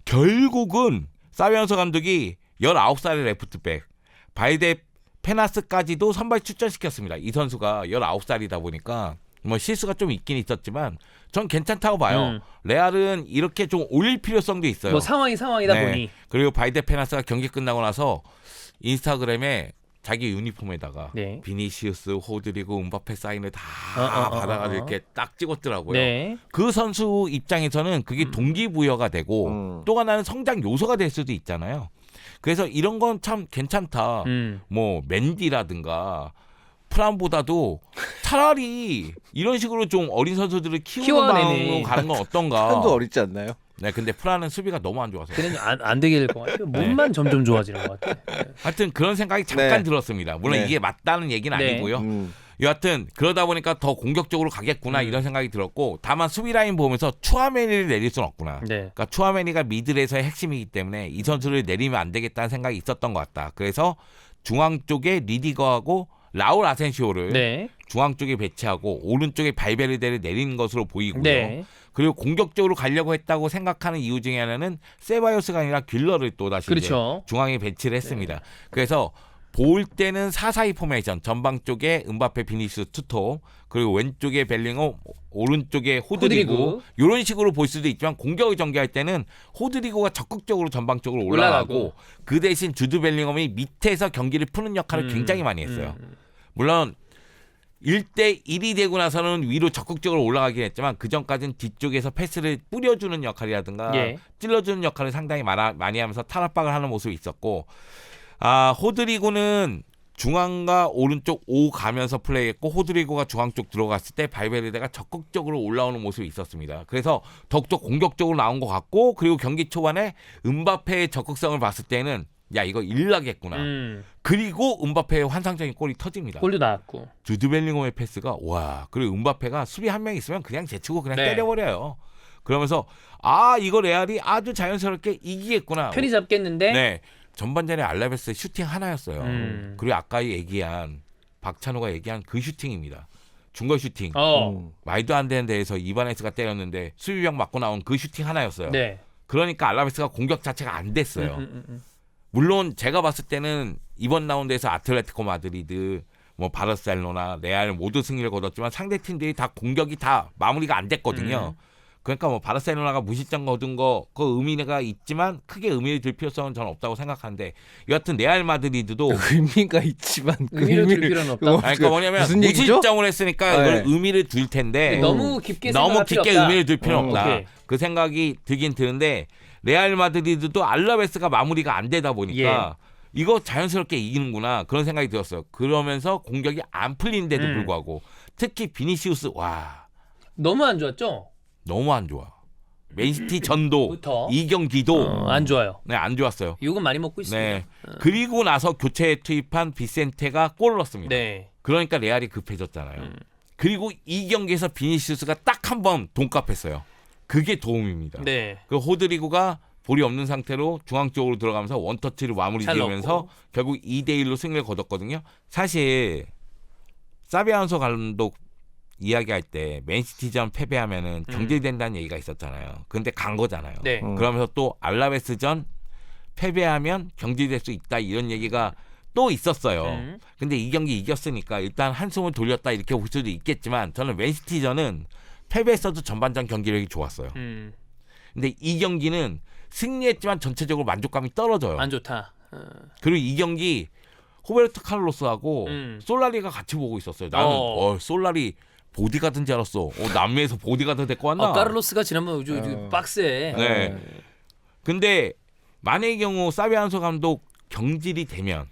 결국은 사비 알론소 감독이 19살의 레프트백 바이데 페나스까지도 선발 출전시켰습니다. 이 선수가 19살이다 보니까 뭐 실수가 좀 있긴 있었지만 전 괜찮다고 봐요. 레알은 이렇게 좀 올릴 필요성도 있어요.
뭐 상황이다
네.
보니.
그리고 바이데 페나스가 경기 끝나고 나서 인스타그램에 자기 유니폼에다가
네.
비니시우스, 호드리고, 음바페 사인을 다
어.
받아가지고 이렇게 딱 찍었더라고요.
네.
그 선수 입장에서는 그게 동기부여가 되고 또 하나는 성장 요소가 될 수도 있잖아요. 그래서 이런 건 참 괜찮다. 뭐 맨디라든가 프란보다도 차라리 이런 식으로 좀 어린 선수들을 키우는
키워내네.
방으로 가는 건 어떤가.
한도 어리지 않나요?
네, 근데 프란은 수비가 너무 안 좋아서.
그는 안 되게 될 것 같아요. 몸만 점점 좋아지는 것 같아요.
하여튼 그런 생각이 잠깐
네.
들었습니다. 물론
네.
이게 맞다는 얘기는
네.
아니고요. 여하튼 그러다 보니까 더 공격적으로 가겠구나 이런 생각이 들었고, 다만 수비 라인 보면서 추아메니를 내릴 수는 없구나.
네.
그러니까 추아메니가 미들에서의 핵심이기 때문에 이 선수를 내리면 안 되겠다는 생각이 있었던 것 같다. 그래서 중앙 쪽에 리디거하고 라울 아센시오를
네.
중앙 쪽에 배치하고 오른쪽에 발베르데를 내리는 것으로 보이고요.
네.
그리고 공격적으로 가려고 했다고 생각하는 이유 중에 하나는 세바요스가 아니라 귤러를 또다시
그렇죠.
이제 중앙에 배치를 했습니다. 그래서 볼 때는 4-4-2 포메이션, 전방 쪽에 음바페, 비니시우스, 투톱, 그리고 왼쪽에 벨링엄, 오른쪽에 호드리고 이런 식으로 볼 수도 있지만 공격을 전개할 때는 호드리고가 적극적으로 전방 쪽으로 올라가고 그 대신 주드 벨링엄이 밑에서 경기를 푸는 역할을 굉장히 많이 했어요. 물론 1대1이 되고 나서는 위로 적극적으로 올라가긴 했지만 그 전까지는 뒤쪽에서 패스를 뿌려주는 역할이라든가
예.
찔러주는 역할을 상당히 많이 하면서 탈압박을 하는 모습이 있었고, 호드리고는 중앙과 오른쪽 오 가면서 플레이했고, 호드리고가 중앙 쪽 들어갔을 때 발베르데가 적극적으로 올라오는 모습이 있었습니다. 그래서 더욱더 공격적으로 나온 것 같고, 그리고 경기 초반에 음바페의 적극성을 봤을 때는 야 이거 일나겠구나. 그리고 음바페의 환상적인 골이 터집니다.
골도 나왔고.
주드 벨링엄의 패스가 와. 그리고 음바페가 수비 한 명 있으면 그냥 제치고 그냥
네.
때려버려요. 그러면서 이거 레알이 아주 자연스럽게 이기겠구나.
편히 잡겠는데.
네. 전반전에 알라베스의 슈팅 하나였어요. 그리고 아까 얘기한 박찬호가 얘기한 그 슈팅입니다. 중거 슈팅. 말도 안 되는 데에서 이바네스가 때렸는데 수비병 맞고 나온 그 슈팅 하나였어요.
네.
그러니까 알라베스가 공격 자체가 안 됐어요. 물론 제가 봤을 때는 이번 라운드에서 아틀레티코 마드리드, 뭐 바르셀로나, 레알 모두 승리를 거뒀지만 상대 팀들이 다 공격이 다 마무리가 안 됐거든요. 그러니까 뭐 바르셀로나가 무실점 거둔 거 그 의미가 있지만 크게 의미를 줄 필요성은 저는 없다고 생각하는데 여하튼 레알 마드리드도
의미가 있지만 그
의미를 줄 필요는 없다.
그거
아니, 그러니까 뭐냐면
무슨 얘기죠?
무실점을 했으니까
네.
이걸 의미를 둘 텐데
너무 깊게
너무
생각할 필요
깊게
없다.
의미를 둘 필요는 없다.
오케이.
그 생각이 들긴 드는데 레알 마드리드도 알라베스가 마무리가 안 되다 보니까 이거 자연스럽게 이기는구나 그런 생각이 들었어요. 그러면서 공격이 안 풀리는데도 불구하고 특히 비니시우스 와
너무 안 좋았죠?
너무 안 좋아. 맨시티 전도
부터.
이 경기도
안 좋아요.
네, 안 좋았어요.
욕은 많이 먹고 있습니다.
네. 그리고 나서 교체에 투입한 비센테가 골을 넣었습니다.
네.
그러니까 레알이 급해졌잖아요. 그리고 이 경기에서 비니시우스가 딱 한 번 돈값했어요. 그게 도움입니다.
네.
그 호드리고가 볼이 없는 상태로 중앙 쪽으로 들어가면서 원터치를 마무리
잘
지으면서
넣었고.
결국 2대1로 승리를 거뒀거든요. 사실 사비 알론소 감독 이야기할 때 맨시티전 패배하면은 경질된다는 얘기가 있었잖아요. 근데 간 거잖아요.
네.
그러면서 또 알라베스전 패배하면 경질될 수 있다 이런 얘기가 또 있었어요. 근데 이 경기 이겼으니까 일단 한숨을 돌렸다 이렇게 볼 수도 있겠지만 저는 맨시티전은 패배했어도 전반전 경기력이 좋았어요. 근데 이 경기는 승리했지만 전체적으로 만족감이 떨어져요.
안 좋다.
그리고 이 경기 호베르토 칼로스하고 솔라리가 같이 보고 있었어요. 나는 솔라리 보디가드인 줄 알았어. 남미에서 보디가드 데리고 왔나?
카를로스가 지난번 박스에
네. 근데 만약의 경우 사비 알론소 감독 경질이 되면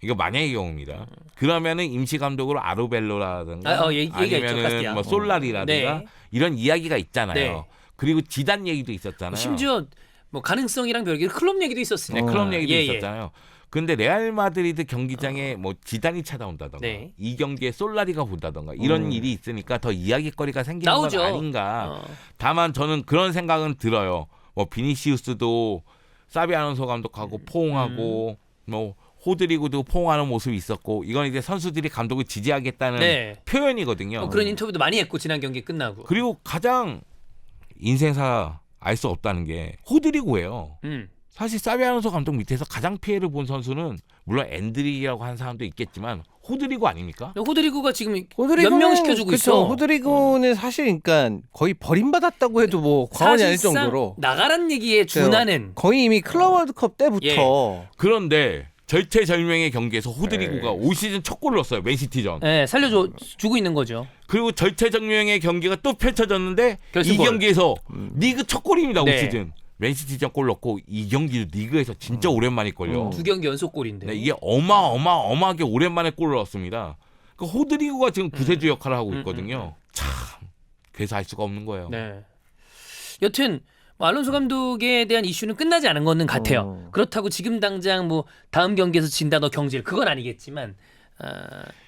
이거 만약의 경우입니다. 그러면은 임시 감독으로 아르벨로라든가 아니면은 뭐 솔라리라든가
네.
이런 이야기가 있잖아요.
네.
그리고 지단 얘기도 있었잖아요.
심지어 뭐 가능성이랑 별개로 클럽 얘기도 있었어요.
네, 클럽 얘기도
예,
있었잖아요. 근데 레알 마드리드 경기장에 뭐 지단이 찾아온다던가
네.
이 경기에 솔라리가 본다던가 이런 일이 있으니까 더 이야기거리가 생기는
나오죠.
건 아닌가. 다만 저는 그런 생각은 들어요. 뭐 비니시우스도 사비 알론소 감독하고 포옹하고 뭐 호드리고도 포옹하는 모습이 있었고 이건 이제 선수들이 감독을 지지하겠다는
네.
표현이거든요.
그런 인터뷰도 많이 했고 지난 경기 끝나고.
그리고 가장 인생사 알 수 없다는 게 호드리고예요. 사실 사비 알론소 감독 밑에서 가장 피해를 본 선수는 물론 앤드릭이라고 하는 사람도 있겠지만 호드리고 아닙니까?
호드리고가 지금
호드리고는-
연명시켜주고
그쵸.
있어.
호드리고는 사실 그러니까 거의 버림받았다고 해도 뭐 과언이 아닐
사실상
정도로
나가란 얘기에 준하는.
거의 이미 클럽 월드컵 때부터
그런데 절체절명의 경기에서 호드리고가 올 시즌 첫 골을 넣었어요. 맨시티전.
네, 주고 있는 거죠.
그리고 절체절명의 경기가 또 펼쳐졌는데
결승골.
이 경기에서 리그 첫 골입니다.
네.
올 시즌. 맨시티전 골 넣고 이 경기도 리그에서 진짜 오랜만일걸요.
2경기 연속골인데.
네, 이게 어마어마하게 오랜만에 골을 넣었습니다. 그 호드리고가 지금 구세주 역할을 하고 있거든요. 참 그래서 알 수가 없는 거예요.
네. 여튼 뭐 알론소 감독에 대한 이슈는 끝나지 않은 거는 같아요. 그렇다고 지금 당장 뭐 다음 경기에서 진다 너 경질 그건 아니겠지만.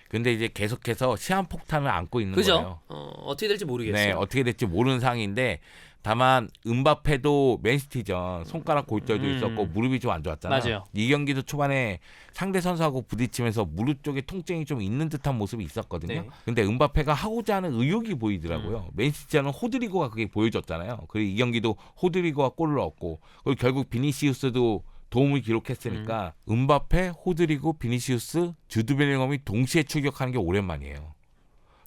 근데 이제 계속해서 시한폭탄을 안고 있는
그죠?
거예요.
어떻게 될지 모르겠어요.
네, 어떻게 될지 모르는 상황인데 다만 음바페도 맨시티전 손가락 골절도 있었고 무릎이 좀 안 좋았잖아요.
맞아요.
이 경기도 초반에 상대 선수하고 부딪히면서 무릎 쪽에 통증이 좀 있는 듯한 모습이 있었거든요.
네.
근데 음바페가 하고자 하는 의욕이 보이더라고요. 맨시티전은 호드리고가 그게 보여줬잖아요. 그리고 이 경기도 호드리고가 골을 넣었고 그리고 결국 비니시우스도 도움을 기록했으니까 음바페, 호드리고, 비니시우스, 주드 벨링엄이 동시에 출격하는 게 오랜만이에요.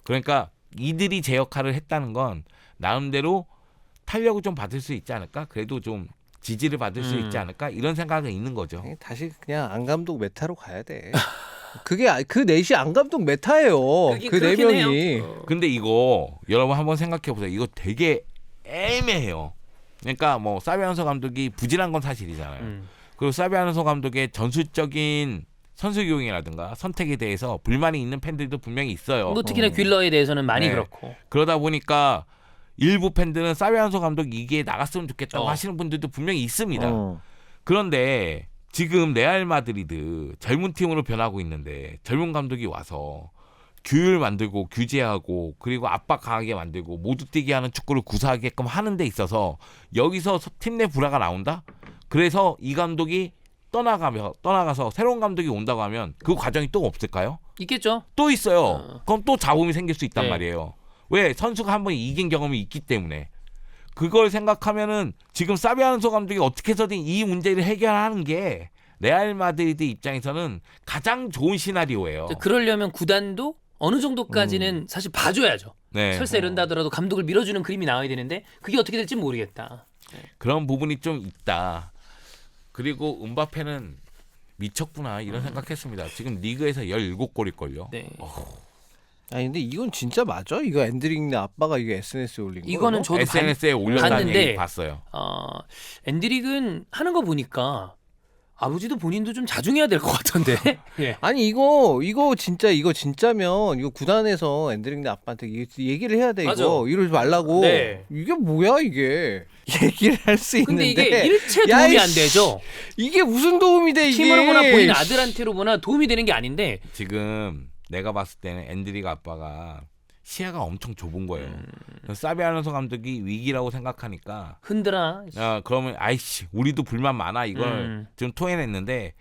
그러니까 이들이 제 역할을 했다는 건 나름대로 탄력을 좀 받을 수 있지 않을까? 그래도 좀 지지를 받을 수 있지 않을까? 이런 생각은 있는 거죠.
다시 그냥 안 감독 메타로 가야 돼. 그게 그 넷이 안 감독 메타예요. 그 네
그렇긴
명이.
해요.
근데 이거 여러분 한번 생각해 보세요. 이거 되게 애매해요. 그러니까 뭐 사비 알론소 감독이 부진한 건 사실이잖아요. 그리고 사비 알론소 감독의 전술적인 선수 교육이라든가 선택에 대해서 불만이 있는 팬들도 분명히 있어요.
뭐 특히나 귓러에 대해서는 많이
네.
그렇고.
그러다 보니까 일부 팬들은 사비 알론소 감독 이게 나갔으면 좋겠다고 하시는 분들도 분명히 있습니다. 그런데 지금 레알 마드리드 젊은 팀으로 변하고 있는데 젊은 감독이 와서 규율 만들고 규제하고 그리고 압박 강하게 만들고 모두 뛰게 하는 축구를 구사하게끔 하는 데 있어서 여기서 팀 내 불화가 나온다? 그래서 이 감독이 떠나가서 새로운 감독이 온다고 하면 그 과정이 또 없을까요?
있겠죠.
또 있어요. 그럼 또 잡음이 생길 수 있단
네.
말이에요. 왜? 선수가 한 번 이긴 경험이 있기 때문에. 그걸 생각하면은 지금 사비 알론소 감독이 어떻게 해서든 이 문제를 해결하는 게 레알 마드리드 입장에서는 가장 좋은 시나리오예요.
그러려면 구단도 어느 정도까지는 사실 봐줘야죠.
네.
설사 이런다 하더라도 감독을 밀어주는 그림이 나와야 되는데 그게 어떻게 될지 모르겠다.
그런 부분이 좀 있다. 그리고 음바페는 미쳤구나 이런 생각했습니다. 지금 리그에서 17골일 걸요.
네.
아니 근데 이건 진짜 맞아? 이거 엔드릭네 아빠가 이게 SNS에 올린 거?
이거는 저도
SNS에 올렸다는
봤는데,
얘기 봤어요.
엔드릭은 하는 거 보니까 아버지도 본인도 좀 자중해야 될 것 같던데. 예.
아니 이거 진짜면 이거 구단에서 엔드릭네 아빠한테 얘기를 해야 돼.
맞아.
이거 이러지 말라고.
네.
이게 뭐야 이게? 얘기를 할 수 있는데.
근데 이게 일체
야,
도움이 안
이씨.
되죠.
이게 무슨 도움이 돼 이게?
팀으로 보나 본인 아들한테로 보나 도움이 되는 게 아닌데.
지금 내가 봤을 때는 엔드릭 아빠가 시야가 엄청 좁은 거예요. 사비 알론소 감독이 위기라고 생각하니까
흔들어.
그러면 아이씨 우리도 불만 많아 이걸 좀 토해냈는데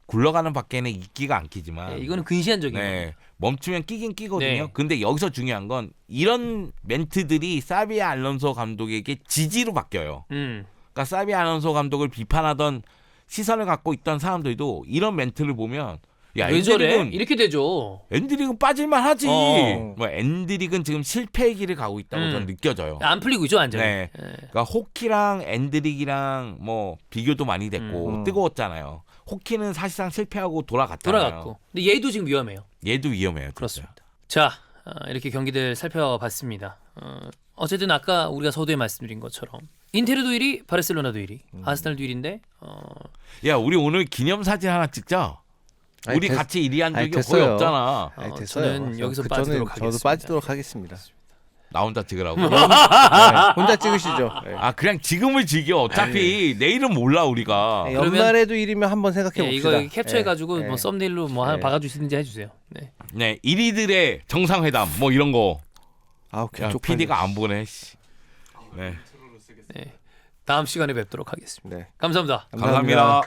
굴러가는 밖에는 이끼가 안 끼지만
네, 이거는 근시안적인 거예요.
네, 멈추면 끼긴 끼거든요.
네.
근데 여기서 중요한 건 이런 멘트들이 사비 알론소 감독에게 지지로 바뀌어요. 그러니까 사비 알론소 감독을 비판하던 시선을 갖고 있던 사람들도 이런 멘트를 보면 야,
왜 저래?
엔드릭은
이렇게 되죠.
엔드릭은 빠질만 하지.
어.
뭐 엔드릭은 지금 실패의 길을 가고 있다고 저는 느껴져요.
안 풀리고 있죠 완전히.
네.
예.
그러니까 호키랑 엔드릭이랑 뭐 비교도 많이 됐고 뜨거웠잖아요. 호키는 사실상 실패하고 돌아갔잖아요.
돌아갔고. 근데 얘도 지금 위험해요.
얘도 위험해요. 진짜.
그렇습니다. 자, 이렇게 경기들 살펴봤습니다. 어쨌든 아까 우리가 서두에 말씀드린 것처럼 인테르도 1위, 바르셀로나도 1위, 아스날도 1위인데
야, 우리 오늘 기념사진 하나 찍자.
아니,
우리 같이 1위 한 적이 거의
됐어요.
없잖아.
아니, 됐어요.
저는 여기서
저는
빠지도록 하겠습니다.
저도 빠지도록 하겠습니다.
나 혼자 찍으라고.
네, 혼자 찍으시죠. 네.
아, 그냥 지금을 즐겨. 어차피 내일은 몰라 우리가.
네,
그러면-
연말에도 1위면 한번 생각해
예,
봅시다.
이거 캡처해가지고
네.
뭐 썸네일로 뭐 하나
네.
박아주시든지 해주세요. 네.
네, 1위들의 정상회담 뭐 이런 거.
아우
야,
쪽팔려.
PD가 안 보네. 씨. 네.
다음 시간에 뵙도록 하겠습니다.
네.
감사합니다.
감사합니다.